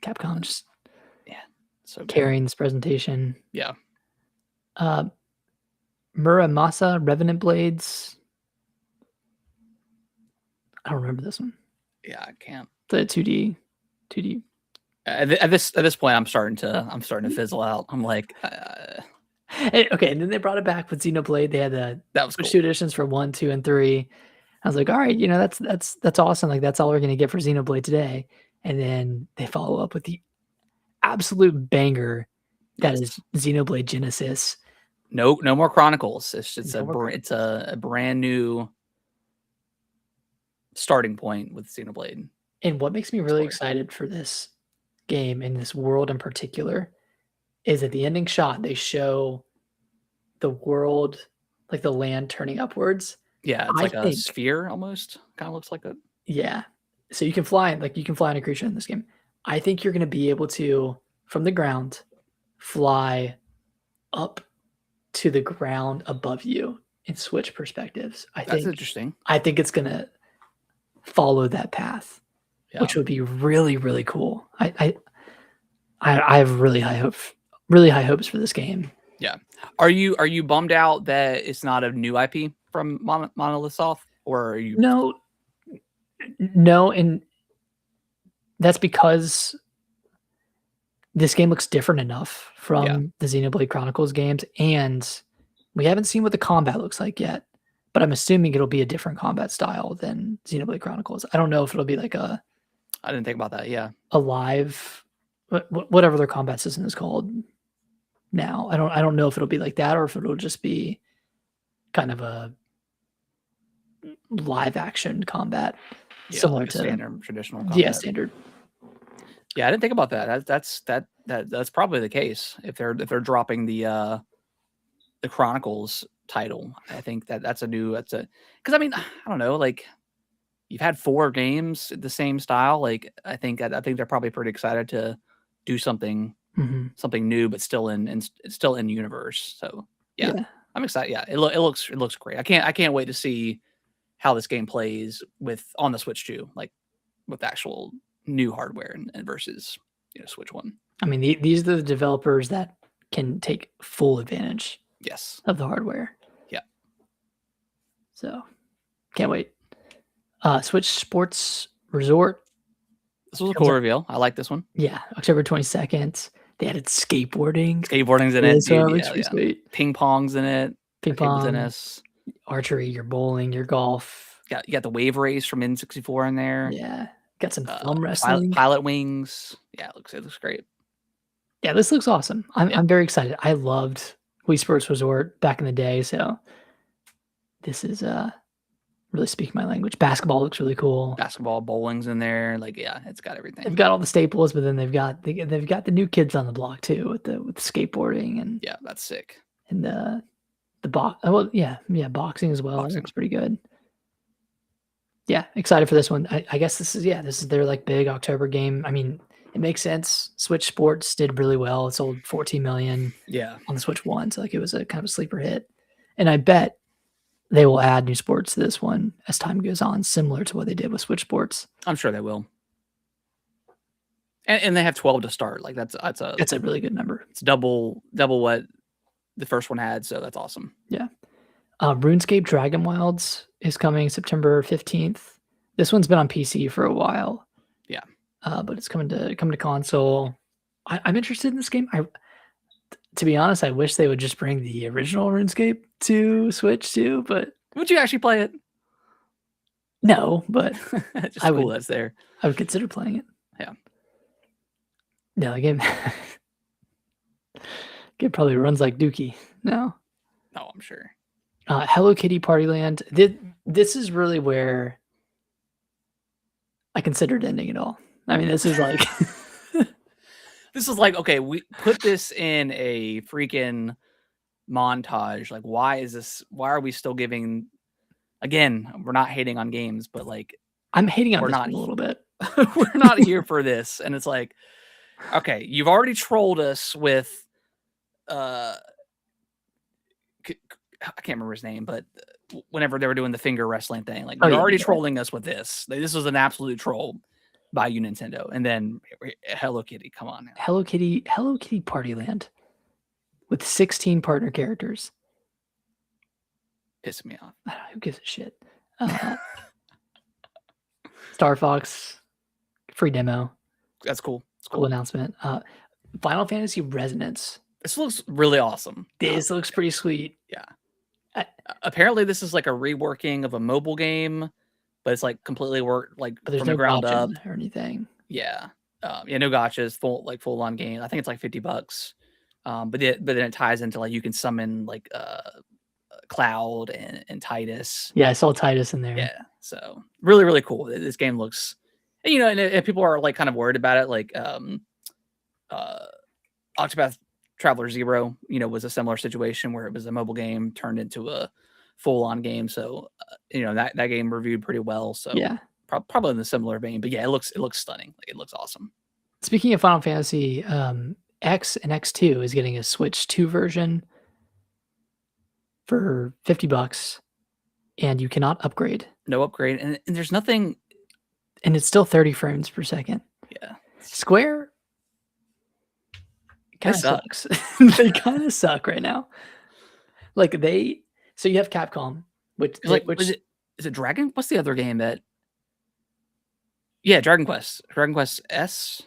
Capcom just so carrying this presentation. Yeah. Muramasa Revenant Blades. I don't remember this one. Yeah, I can't. The 2D. At this point, I'm starting to fizzle out. I'm like, okay, and then they brought it back with Xenoblade. They had that was cool. 2 editions for 1, 2, and 3. I was like, all right, that's awesome. Like that's all we're gonna get for Xenoblade today. And then they follow up with the absolute banger that is Xenoblade Genesis. No more Chronicles. It's a brand new starting point with Xenoblade. And what makes me really Story. excited for this game and this world in particular is at the ending shot, they show the world, like the land turning upwards. Yeah, it's I like a think, sphere almost. Kind of looks like it. yeah. So you can fly, like you can fly on a creature in this game. I think you're going to be able to, from the ground, fly up to the ground above you and switch perspectives. That's interesting. I think it's going to follow that path, Yeah. which would be really, really cool. I have really high hopes for this game. Yeah. Are you bummed out that it's not a new IP from Monolith Soft, or are you? No, and that's because this game looks different enough from the Xenoblade Chronicles games, and we haven't seen what the combat looks like yet. But I'm assuming it'll be a different combat style than Xenoblade Chronicles. I don't know if it'll be like I didn't think about that. Yeah. a live, whatever their combat system is called now. I don't know if it'll be like that or if it'll just be kind of a live action combat similar like to standard traditional combat. Yeah, standard. Yeah, I didn't think about that. That's probably the case if they're dropping the Chronicles title. I think that's because I mean, I don't know, like you've had 4 games the same style. Like I think they're probably pretty excited to do something new, but still in universe. So yeah. I'm excited. Yeah, it looks great. I can't wait to see how this game plays on the Switch 2, like with actual new hardware and versus Switch 1. I mean, these are the developers that can take full advantage of the hardware. Yeah. So can't wait. Switch Sports Resort. This was a cool reveal. I like this one. Yeah, October 22nd. They added skateboarding. Skateboarding's in it. Dude, sweet. Ping pong's in it. Ping pong, tennis, archery, your bowling, your golf. You got the wave race from N64 in there. Yeah, got some thumb wrestling. Pilot wings. Yeah, it looks great. Yeah, this looks awesome. I'm very excited. I loved Wii Sports Resort back in the day, so this is really speaking my language. Basketball looks really cool. Basketball, bowling's in there. Like, yeah, it's got everything. They've got all the staples, but then they've got the new kids on the block too with the skateboarding and yeah, that's sick. And the boxing as well. That looks pretty good. Yeah, excited for this one. I guess this is their like big October game. I mean, it makes sense. Switch Sports did really well. It sold 14 million on the Switch 1. So like it was a kind of a sleeper hit. And I bet they will add new sports to this one as time goes on, similar to what they did with Switch Sports. I'm sure they will. And they have 12 to start. Like that's a really good number. It's double what the first one had, so that's awesome. Yeah. RuneScape Dragon Wilds is coming September 15th. This one's been on PC for a while. Yeah. But it's coming to console. I'm interested in this game. To be honest, I wish they would just bring the original RuneScape to Switch too, but would you actually play it? No, but just cool that's there. I would consider playing it. Yeah. No, the game probably runs like Dookie now. No, I'm sure. Hello Kitty Party Land. This is really where I considered ending it all. I mean, this is like this is like, okay, we put this in a freaking montage. Like, why are we still giving, again, we're not hating on games, but like I'm hating on this a little bit. We're not here for this. And it's like, okay, you've already trolled us with I can't remember his name, but whenever they were doing the finger wrestling thing, like you're already trolling us with this. This was an absolute troll by you, Nintendo. And then Hello Kitty, come on now. Hello Kitty Party Land with 16 partner characters. Pissing me off. I don't know, who gives a shit? Star Fox free demo. That's cool. It's cool announcement. Final Fantasy Resonance. This looks really awesome. This looks pretty sweet. Yeah. Apparently, this is like a reworking of a mobile game, but it's like completely worked like but there's from no the ground up or anything. Yeah. No gotchas, full on game. I think it's like $50. But then it ties into like you can summon like Cloud and Titus. Yeah, I saw Titus in there. Yeah, so really, really cool. This game looks, and, and people are like kind of worried about it. Like Octopath Traveler 0, was a similar situation where it was a mobile game turned into a full-on game. So that game reviewed pretty well. So yeah, probably in the similar vein. But yeah, it looks stunning. Like, it looks awesome. Speaking of Final Fantasy, X and X2 is getting a Switch 2 version for $50, and you cannot upgrade. No upgrade, and there's nothing, and it's still 30 frames per second. Yeah, Square kind of sucks. They kind of suck right now. Like so you have Capcom, which is it Dragon? What's the other game that? Yeah, Dragon Quest S.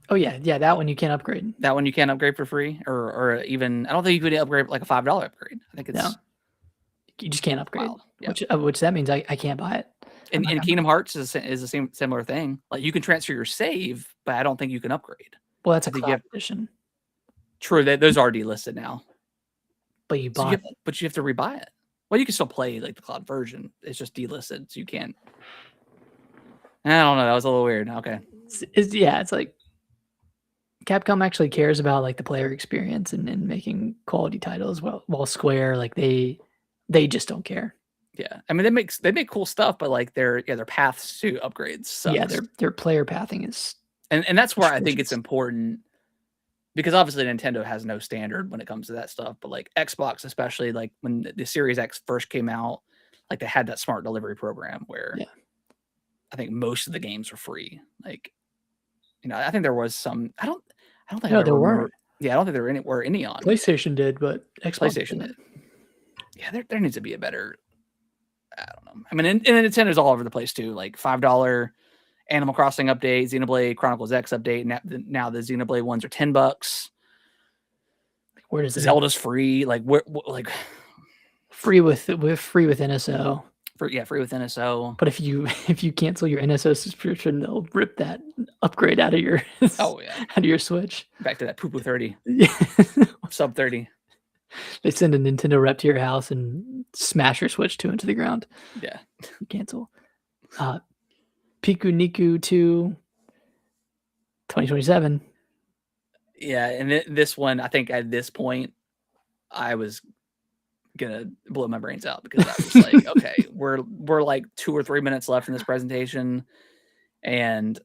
Oh yeah, that one you can't upgrade. That one you can't upgrade for free, or even I don't think you could upgrade like a $5 upgrade. I think it's you just can't upgrade. Yeah. Which that means I can't buy it. And Kingdom Hearts is the same similar thing. Like, you can transfer your save, but I don't think you can upgrade. Well, that's a cloud edition. True, those are delisted now. But you bought it. But you have to rebuy it. Well, you can still play like the cloud version. It's just delisted, so you can't. I don't know. That was a little weird. Okay. It's like Capcom actually cares about like the player experience and making quality titles, while Square, like they just don't care. Yeah, I mean they make cool stuff, but like their paths to upgrades sucks. Yeah, their player pathing is, and that's where I think it's important, because obviously Nintendo has no standard when it comes to that stuff, but like Xbox, especially like when the Series X first came out, like they had that smart delivery program where I think most of the games were free. Like, I think there was some. I don't think there were. Yeah, I don't think there were any on. PlayStation did, but Xbox did. Yeah, there needs to be a better. I don't know. I mean, and Nintendo's all over the place too. Like $5 Animal Crossing update, Xenoblade Chronicles X update. Now the Xenoblade ones are $10. Where does Zelda's free? Like like free with NSO. Free with NSO. But if you cancel your NSO subscription, they'll rip that upgrade out of your out of your Switch. Back to that poo 30. Sub 30. They send a Nintendo rep to your house and smash your Switch 2 into the ground. Yeah. Cancel. Pikuniku 2 2027. Yeah, and this one, I think at this point, I was gonna blow my brains out, because I was like, okay, we're like 2 or 3 minutes left in this presentation, and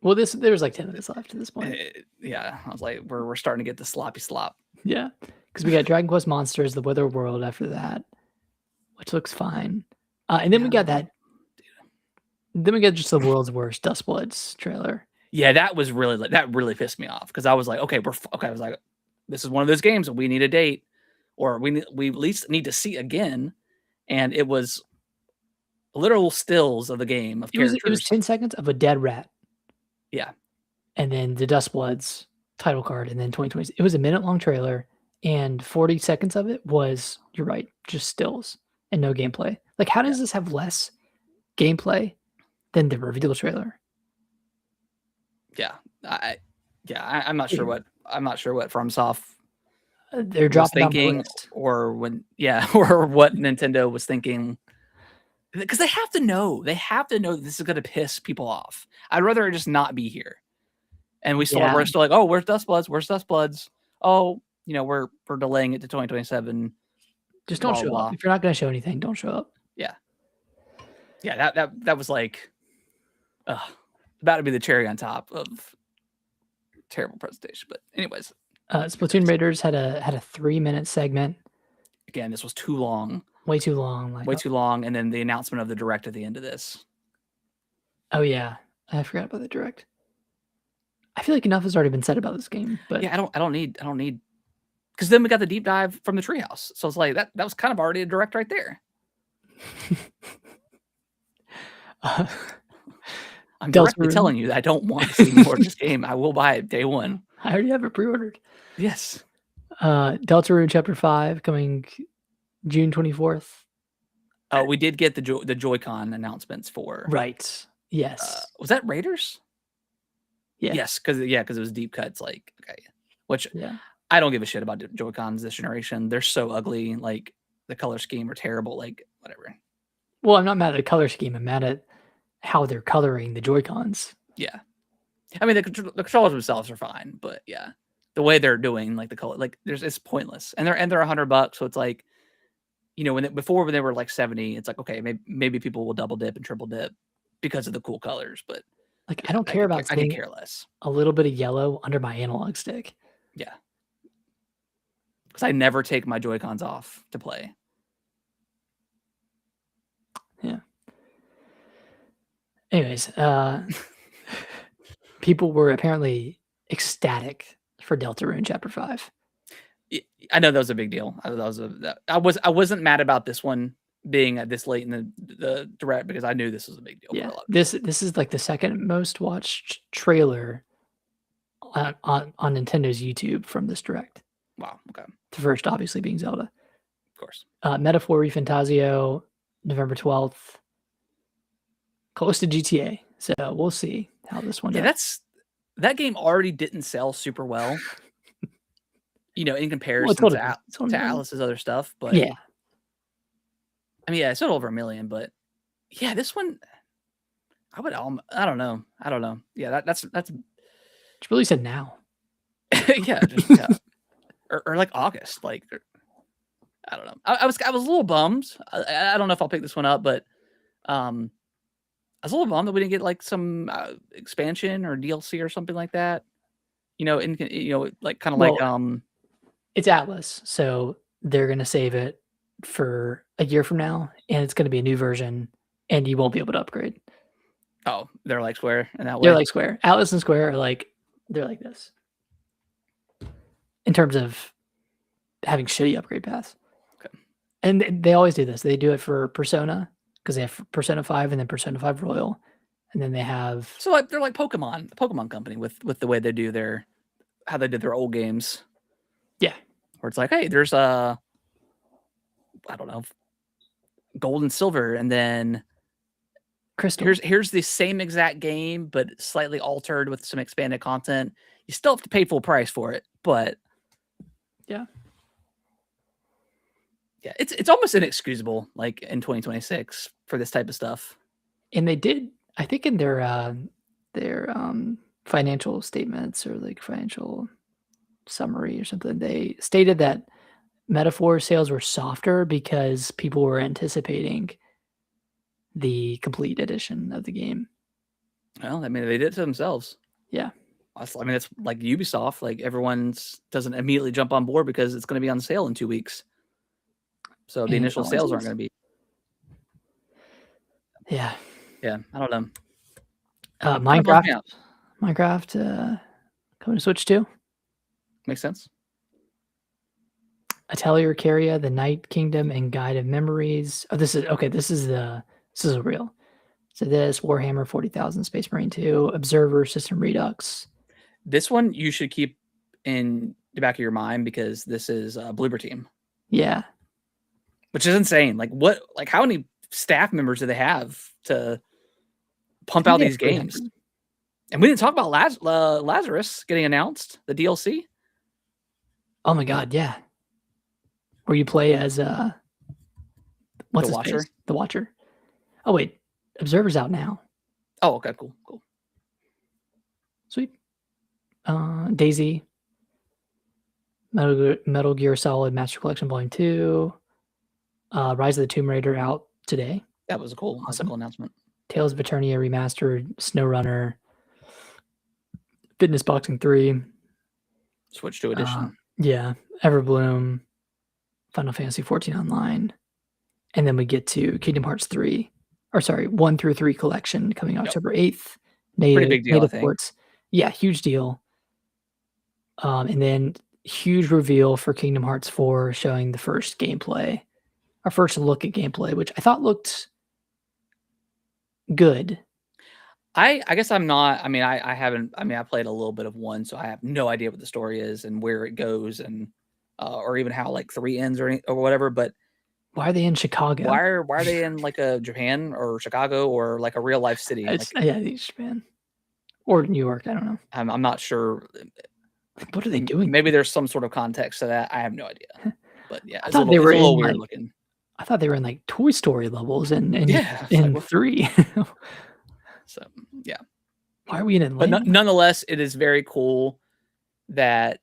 there's like 10 minutes left at this point. Yeah, I was like, we're starting to get the sloppy slop. Yeah, because we got Dragon Quest Monsters, The Wither World after that, which looks fine, and then we got that. Then we got just the world's worst Dustbloods trailer. Yeah, that really pissed me off, because I was like, okay, I was like, this is one of those games that we need a date, or we at least need to see again, and it was literal stills of the game of characters. It was 10 seconds of a dead rat. Yeah. And then the Dustbloods title card, and then 2020. It was a minute-long trailer, and 40 seconds of it was, you're right, just stills and no gameplay. Like, how does this have less gameplay than the reveal trailer? Yeah. I'm not sure what FromSoft they're dropping thinking, or what Nintendo was thinking. Because they have to know that this is going to piss people off. I'd rather just not be here. And we're still like, oh, where's Dustbloods? Oh, we're delaying it to 2027. Just don't show up. If you're not going to show anything, don't show up. Yeah. Yeah, that was like about to be the cherry on top of terrible presentation. But anyways, Splatoon Raiders had a 3-minute segment. Again, this was too long. Way too long. Way too long. And then the announcement of the direct at the end of this. Oh yeah, I forgot about the direct. I feel like enough has already been said about this game, but yeah, I don't need, because then we got the deep dive from the Treehouse, so it's like that was kind of already a direct right there. I'm directly telling you that I don't want to see more of this game. I will buy it day one. I already have it pre-ordered. Yes. Deltarune Chapter 5 coming June 24th. Oh, we did get the Joy-Con announcements for. Right. Yes. Was that Raiders? Yeah. Yes, because it was deep cuts. Like, okay, which I don't give a shit about Joy-Cons this generation. They're so ugly. Like the color scheme are terrible. Like whatever. Well, I'm not mad at the color scheme. I'm mad at how they're coloring the Joy-Cons. Yeah. I mean, the controllers themselves are fine, but yeah, the way they're doing like the color, like it's pointless, and they're $100, so it's like, you know, when they were like 70, it's like okay, maybe people will double dip and triple dip because of the cool colors, but like yeah, I don't care about I could care less. A little bit of yellow under my analog stick. Yeah, because I never take my Joy-Cons off to play. Yeah. Anyways, people were apparently ecstatic for Deltarune Chapter 5. I know that was a big deal. I wasn't mad about this one being this late in the direct because I knew this was a big deal. Yeah, for a lot of people. this is like the second most watched trailer on Nintendo's YouTube from this direct. Wow. Okay. The first, obviously, being Zelda. Of course. Metaphor ReFantazio, November 12th. Close to GTA, so we'll see how this one does. That game already didn't sell super well. You know, in comparison to Atlus's other stuff, but yeah, I mean, yeah, it sold over 1 million, but yeah, this one, I don't know. Yeah, that's it's really said now. yeah, or like August, like I don't know. I was a little bummed. I don't know if I'll pick this one up, but I was a little bummed that we didn't get like some expansion or DLC or something like that. You know, like kind of like it's Atlus, so they're gonna save it for a year from now, and it's gonna be a new version, and you won't be able to upgrade. Oh, they're like Square in that way. They're like Square. Atlus and Square are like they're like this in terms of having shitty upgrade paths. Okay. And they always do this. They do it for Persona because they have Persona 5 and then Persona 5 Royal, and then they have they're like Pokemon, the Pokemon company with the way they do how they did their old games. Yeah. Where it's like, hey, there's I don't know, gold and silver, and then Crystal. Here's the same exact game, but slightly altered with some expanded content. You still have to pay full price for it, but yeah, it's almost inexcusable, like in 2026 for this type of stuff. And they did, I think, in their financial statements or like financial summary or something, they stated that Metaphor sales were softer because people were anticipating the complete edition of the game. Well, I mean, they did it to themselves. Yeah. I mean, it's like Ubisoft. Like everyone's doesn't immediately jump on board because it's going to be on sale in 2 weeks. So the initial sales aren't going to be. Yeah. Yeah. I don't know. Minecraft coming to Switch 2. Makes sense. Atelier Caria, The Night Kingdom, and Guide of Memories. Oh, this is real. So this Warhammer 40,000 Space Marine 2, Observer, System Redux. This one you should keep in the back of your mind because this is Bloober Team. Yeah. Which is insane. Like how many staff members do they have to pump out these games? And we didn't talk about Lazarus getting announced, the DLC. Oh my God, yeah. Where you play as what's the Watcher? The Watcher. Oh wait, Observer's out now. Oh, okay, cool. Sweet. Daisy. Metal Gear Solid Master Collection Volume 2. Rise of the Tomb Raider out today. That was a cool announcement. Tales of Eternia Remastered, SnowRunner, Fitness Boxing 3. Switch to edition. Yeah, Everbloom, Final Fantasy 14 Online, and then we get to Kingdom Hearts 1 through 3 collection coming October 8th. Pretty big deal, I think. Ports. Yeah, huge deal. And then huge reveal for Kingdom Hearts 4 showing the first gameplay, our first look at gameplay, which I thought looked good. I guess I'm not. I mean, I haven't. I mean, I played a little bit of 1, so I have no idea what the story is and where it goes, and or even how like 3 ends or whatever. But why are they in Chicago? Why are they in like a Japan or Chicago or like a real life city? Yeah, Japan or New York. I don't know. I'm not sure. What are they doing? Maybe there's some sort of context to that. I have no idea. But yeah, I it's thought they were it's a little in, weird like, looking. I thought they were in like Toy Story levels in Yeah. It's in like, 3. so yeah. Why are we in But Atlanta? nonetheless, it is very cool that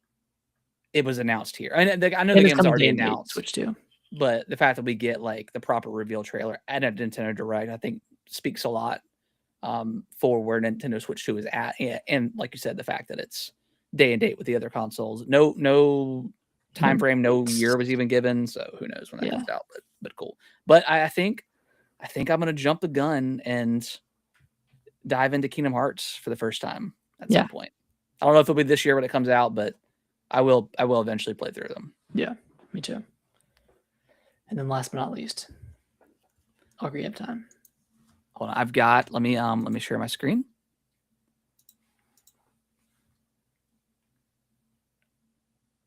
it was announced here. I know the And game it's was coming already day and date announced, Switch too. but the fact that we get like the proper reveal trailer at a Nintendo Direct, I think speaks a lot for where Nintendo Switch 2 is at. And like you said, the fact that it's day and date with the other consoles. No time frame, no year was even given, so who knows when that comes out. But cool. But I think I'm gonna jump the gun and dive into Kingdom Hearts for the first time at some point. I don't know if it'll be this year when it comes out, but I will eventually play through them. Yeah, me too. And then last but not least, Ocarina of Time. Hold on, I've got. Let me share my screen.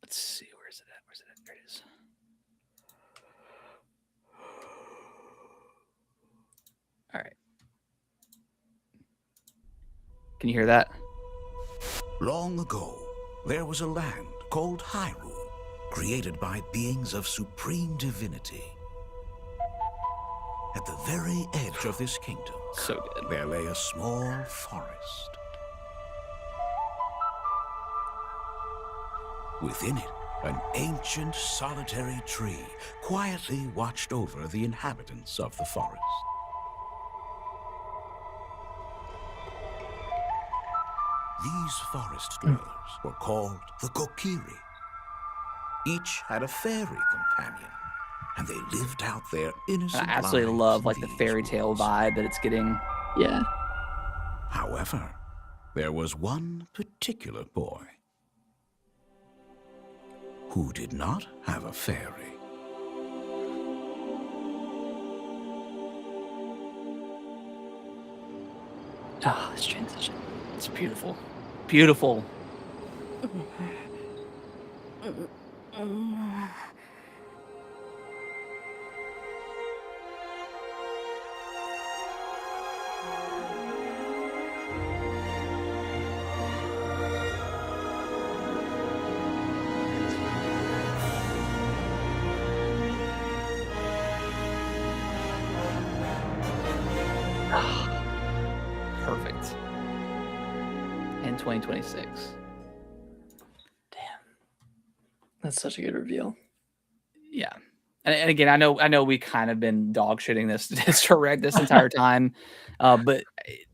Let's see, where's it at? There it is. All right. Can you hear that? Long ago, there was a land called Hyrule, created by beings of supreme divinity. At the very edge of this kingdom, so good, there lay a small forest. Within it, an ancient solitary tree quietly watched over the inhabitants of the forest. These forest dwellers were called the Kokiri. Each had a fairy companion, and they lived out their innocent lives. I absolutely love like the these fairy tale woods. vibe that it's getting. Yeah. However, there was one particular boy who did not have a fairy. Oh, this transition. It's beautiful. Beautiful. Perfect. In 2026. Damn. That's such a good reveal. Yeah. And again, I know we kind of been dog shitting this direct this entire time. But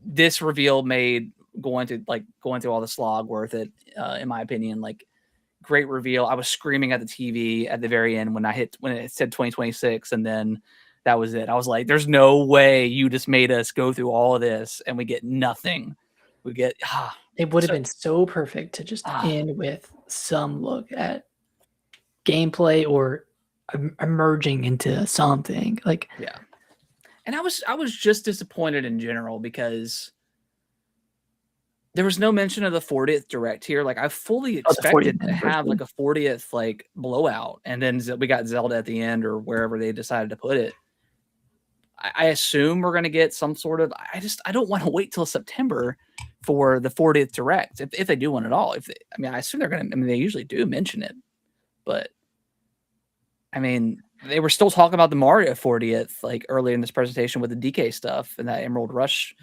this reveal made going through all the slog worth it, in my opinion. Like, great reveal. I was screaming at the TV at the very end when it said 2026, and then that was it. I was like, there's no way you just made us go through all of this and we get nothing. We get it would have been so perfect to just end with some look at gameplay or emerging into something. Like, yeah. And I was just disappointed in general because there was no mention of the 40th Direct here. Like, I fully expected to have like a 40th like blowout, and then we got Zelda at the end or wherever they decided to put it. I assume we're going to get some sort of. I don't want to wait till September for the 40th Direct if they do one at all. I assume they're going to. I mean, they usually do mention it, but I mean, they were still talking about the Mario 40th like earlier in this presentation with the DK stuff and that Emerald Rush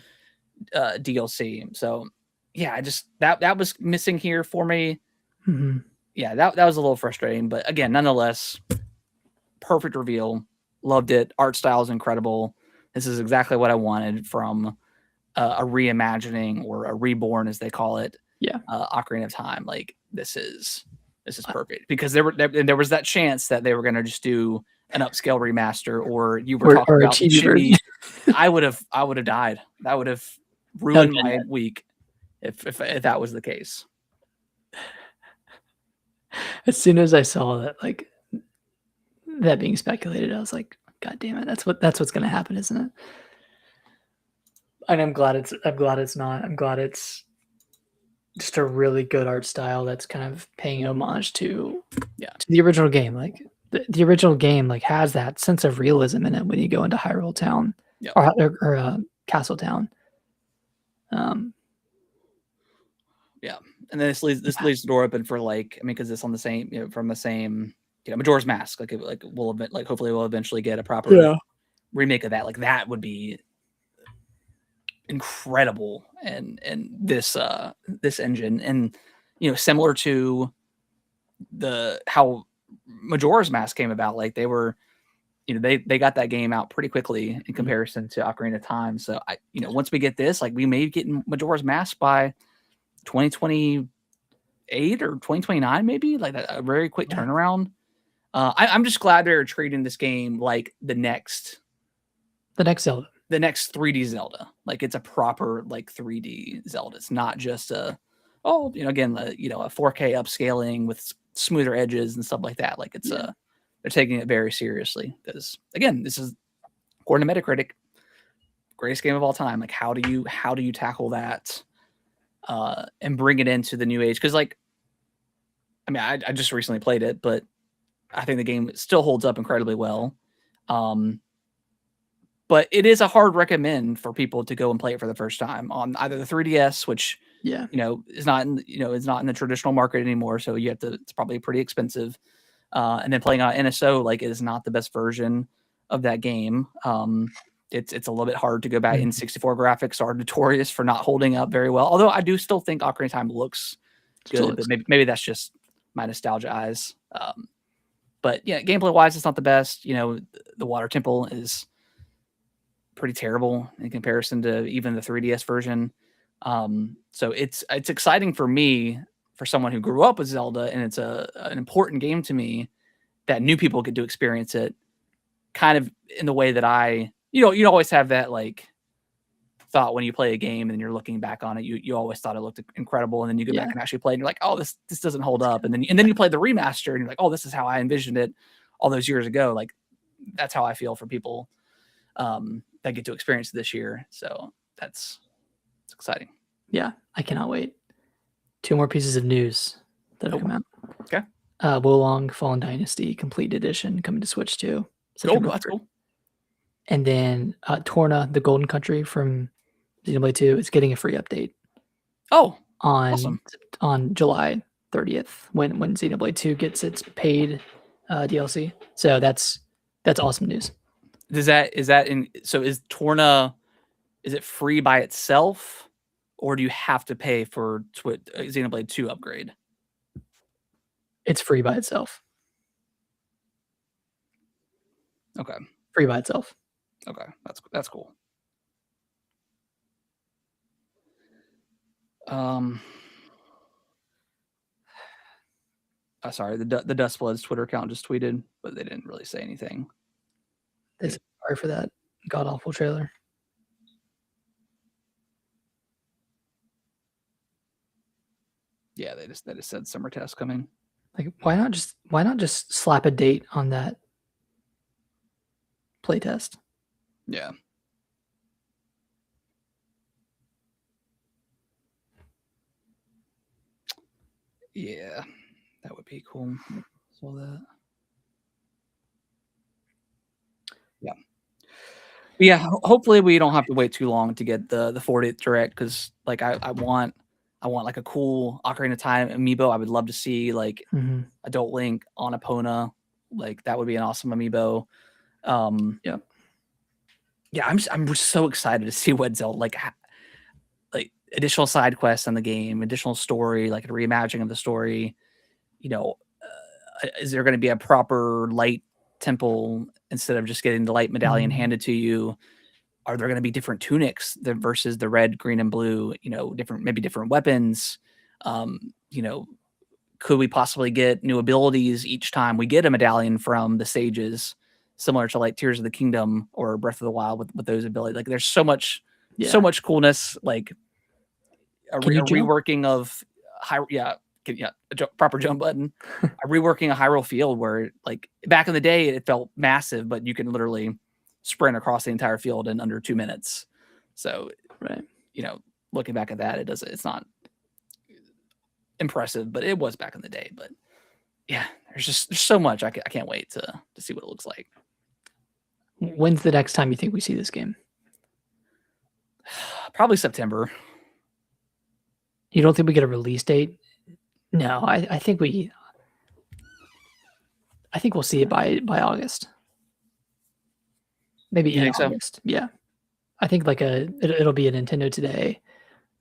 DLC. So yeah, I just that was missing here for me. Mm-hmm. Yeah, that was a little frustrating, but again, nonetheless, perfect reveal. Loved it. Art style is incredible. This is exactly what I wanted from a reimagining or a reborn, as they call it. Yeah, Ocarina of Time. Like, this is perfect because there was that chance that they were going to just do an upscale remaster, or you were talking about chibi. I would have died. That would have ruined my week if that was the case. As soon as I saw that, like, that being speculated, I was like, God damn it, that's what's gonna happen, isn't it? And I'm glad it's not. I'm glad it's just a really good art style that's kind of paying homage to the original game. Like, the original game like has that sense of realism in it when you go into Hyrule Town or Castle Town. Yeah, and then this leaves the door open for like, I mean, because it's on the same, from the same, Majora's Mask. Like, hopefully we'll eventually get a proper remake of that. Like, that would be incredible, and this engine, and similar to how Majora's Mask came about. Like, they were, they got that game out pretty quickly in comparison to Ocarina of Time. So once we get this, like, we may get Majora's Mask by 2028 or 2029, maybe, like a very quick turnaround. I'm just glad they're treating this game like the next Zelda, the next 3D Zelda. Like, it's a proper, like, 3D Zelda. It's not just a 4K upscaling with smoother edges and stuff like that. Like, it's they're taking it very seriously, because again, this is, according to Metacritic, greatest game of all time. Like, how do you tackle that and bring it into the new age? Because, like, I mean, I just recently played it, but I think the game still holds up incredibly well. But it is a hard recommend for people to go and play it for the first time on either the 3DS, which is not in the traditional market anymore, so it's probably pretty expensive. And then playing on NSO, like, it is not the best version of that game. It's a little bit hard to go back. N64 graphics are notorious for not holding up very well. Although I do still think Ocarina of Time looks good, but maybe that's just my nostalgia eyes. But yeah, gameplay wise, it's not the best. The Water Temple is pretty terrible in comparison to even the 3DS version. So it's exciting for me, for someone who grew up with Zelda, and it's an important game to me, that new people get to experience it kind of in the way that you always have that, like, thought when you play a game and you're looking back on it, you always thought it looked incredible, and then you go back and actually play, and you're like, oh, this doesn't hold up, and then you play the remaster, and you're like, oh, this is how I envisioned it all those years ago. Like, that's how I feel for people that get to experience it this year. So it's exciting. Yeah, I cannot wait. 2 more pieces of news that have come out. Okay. Wolong Fallen Dynasty Complete Edition coming to Switch 2. That's cool. And then Torna, the Golden Country from Xenoblade 2, is getting a free update. Oh, on awesome. On July 30th, when Xenoblade 2 gets its paid DLC. So that's awesome news. So is Torna, is it free by itself, or do you have to pay for Xenoblade 2 upgrade? It's free by itself. Okay. Free by itself. Okay, that's cool. Sorry, the Dustbloods Twitter account just tweeted, but they didn't really say anything. Sorry for that god awful trailer. Yeah, they just said summer test coming. Like, why not just slap a date on that playtest? Yeah. Yeah, that would be cool. Saw that. Yeah. Yeah, hopefully we don't have to wait too long to get the 40th Direct, because, like, I want like a cool Ocarina of Time amiibo. I would love to see, like, Adult Link on Epona. Like, that would be an awesome amiibo. Yeah, I'm just so excited to see what Zelda, like additional side quests in the game, additional story, like a reimagining of the story. Is there going to be a proper light temple instead of just getting the light medallion handed to you? Are there going to be different tunics versus the red, green, and blue? Different weapons. Could we possibly get new abilities each time we get a medallion from the sages, similar to like Tears of the Kingdom or Breath of the Wild with those abilities? Like, there's so much coolness. Like a reworking of proper jump button, a reworking of Hyrule Field, where, like, back in the day it felt massive, but you can literally sprint across the entire field in under 2 minutes. So, looking back at that, it's not impressive, but it was back in the day. But yeah, there's so much. I can't wait to see what it looks like. When's the next time you think we see this game? Probably September. You don't think we get a release date? No, I think we'll see it by August. Maybe You in think so? August. Yeah. I think like it'll be a Nintendo Today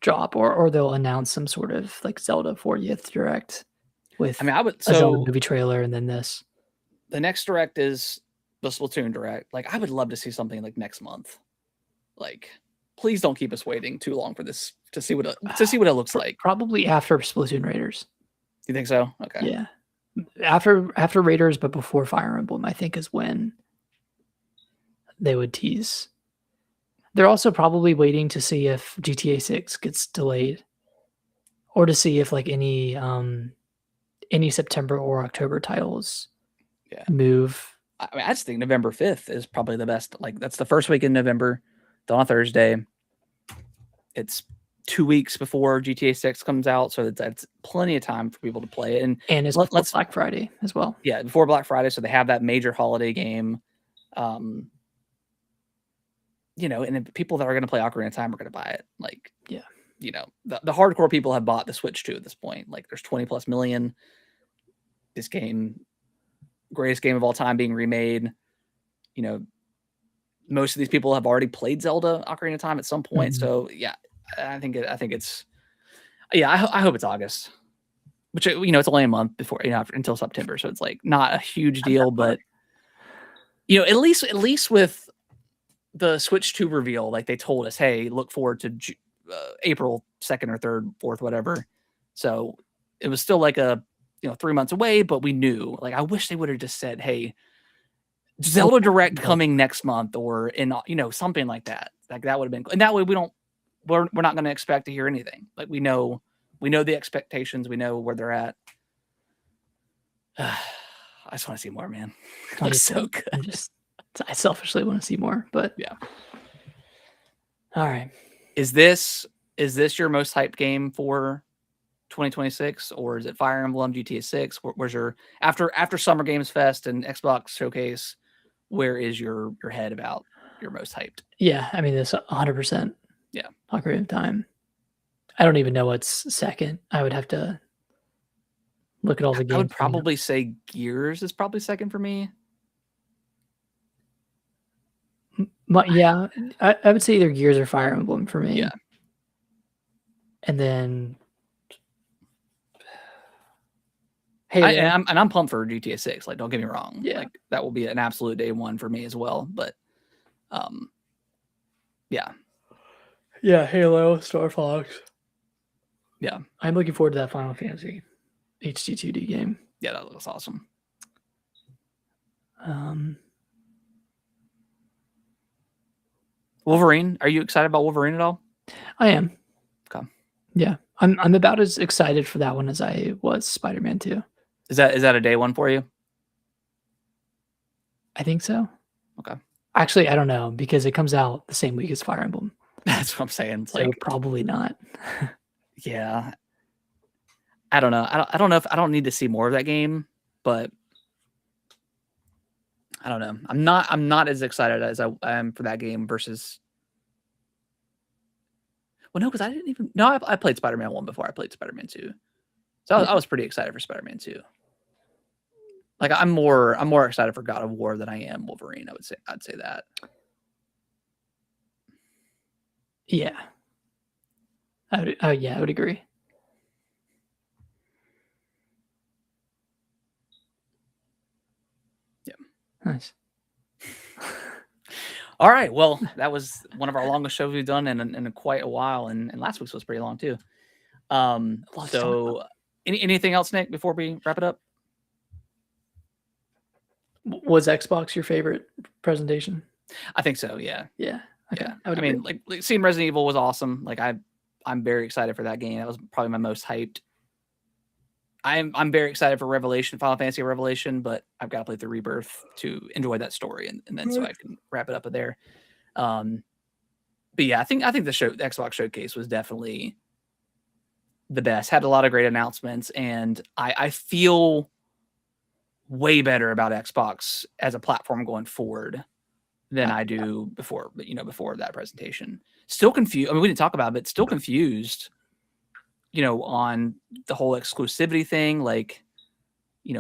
drop, or they'll announce some sort of like Zelda 40th Direct with I mean, I would. a Zelda So movie trailer and then this. the next Direct is the Splatoon Direct. Like, I would love to see something like next month. Like, please don't keep us waiting too long for this to see what it looks like. Probably after Splatoon Raiders. You think so? Okay. Yeah. After Raiders, but before Fire Emblem, I think is when they would tease. They're also probably waiting to see if GTA 6 gets delayed, or to see if like any September or October titles move. I mean, I just think November 5th is probably the best. Like, that's the first week in November. It's on a Thursday. It's 2 weeks before GTA 6 comes out, so that's plenty of time for people to play it. And it's before Black Friday as well. Yeah, before Black Friday, so they have that major holiday game. You know, and the people that are going to play Ocarina of Time are going to buy it. Like, yeah, you know, the hardcore people have bought the Switch 2 at this point. Like, there's 20 plus million. This game, greatest game of all time, being remade. You know, most of these people have already played Zelda Ocarina of Time at some point. Mhm. So yeah, I think it's, yeah, I hope it's August, which, you know, it's only a month before, you know, until September. So it's like not a huge deal, but you know, at least with the Switch 2 reveal, like they told us, hey, look forward to April 2nd or 3rd, 4th, whatever. So it was still like a, you know, 3 months away, but we knew. Like, I wish they would have just said, hey, Zelda Direct coming next month, or in, you know, something like that. Like, that would have been, and that way we're not going to expect to hear anything. Like, we know the expectations, we know where they're at. I just want to see more, man. It looks so good. I selfishly want to see more, but yeah. All right. Is this your most hyped game for 2026, or is it Fire Emblem, GTA 6? Where's your after Summer Games Fest and Xbox Showcase? Where is your head about your most hyped? Yeah, I mean, it's 100%. Yeah, Ocarina of Time. I don't even know what's second. I would have to look at all the games. I would probably say Gears is probably second for me. Yeah, I would say either Gears or Fire Emblem for me. Yeah. And then I'm pumped for GTA 6. Like, don't get me wrong. Yeah. Like, that will be an absolute day one for me as well. But yeah. Yeah, Halo, Star Fox. Yeah. I'm looking forward to that Final Fantasy HD2D game. Yeah, that looks awesome. Wolverine. Are you excited about Wolverine at all? I am. Okay. Yeah. I'm about as excited for that one as I was Spider-Man 2. Is that a day one for you? I think so. Okay. Actually, I don't know, because it comes out the same week as Fire Emblem. That's what I'm saying. So like, probably not. Yeah. I don't know. I don't know if I don't need to see more of that game, but I don't know. I'm not as excited as I am for that game versus. Well, no, because I didn't even. No, I played Spider-Man 1 before I played Spider-Man 2, so I was pretty excited for Spider-Man 2. Like, I'm more excited for God of War than I am Wolverine. I'd say that. Yeah. I would agree. Yeah. Nice. All right. Well, that was one of our longest shows we've done in quite a while, and last week's was pretty long too. So anything else, Nick, before we wrap it up? Was Xbox your favorite presentation? I think so. Yeah. Yeah. Okay. Yeah. I mean, like seeing Resident Evil was awesome. Like, I'm very excited for that game. That was probably my most hyped. I'm very excited for Final Fantasy Revelation, but I've got to play through Rebirth to enjoy that story, and then so I can wrap it up with there. But yeah, I think the Xbox Showcase was definitely the best. Had a lot of great announcements, and I feel way better about Xbox as a platform going forward than I do before. But before that presentation, still confused. I mean, we didn't talk about it, but still confused on the whole exclusivity thing, like, We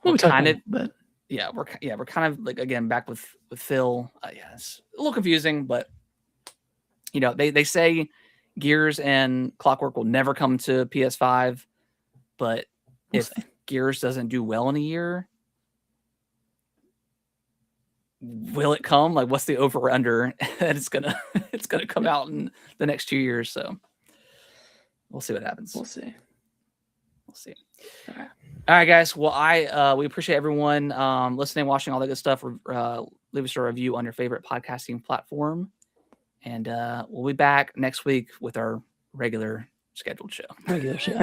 we're talked kind about of, it, but we're kind of like, again, back with Phil. It's a little confusing, but they say Gears and Clockwork will never come to PS5, but We'll if see. Gears doesn't do well in a year, will it come? Like, what's the over under that it's gonna come out in the next 2 years? So we'll see what happens. We'll see. We'll see. All right. All right, guys. Well, we appreciate everyone listening, watching, all that good stuff. Leave us a review on your favorite podcasting platform, and we'll be back next week with our regular scheduled show. Regular show.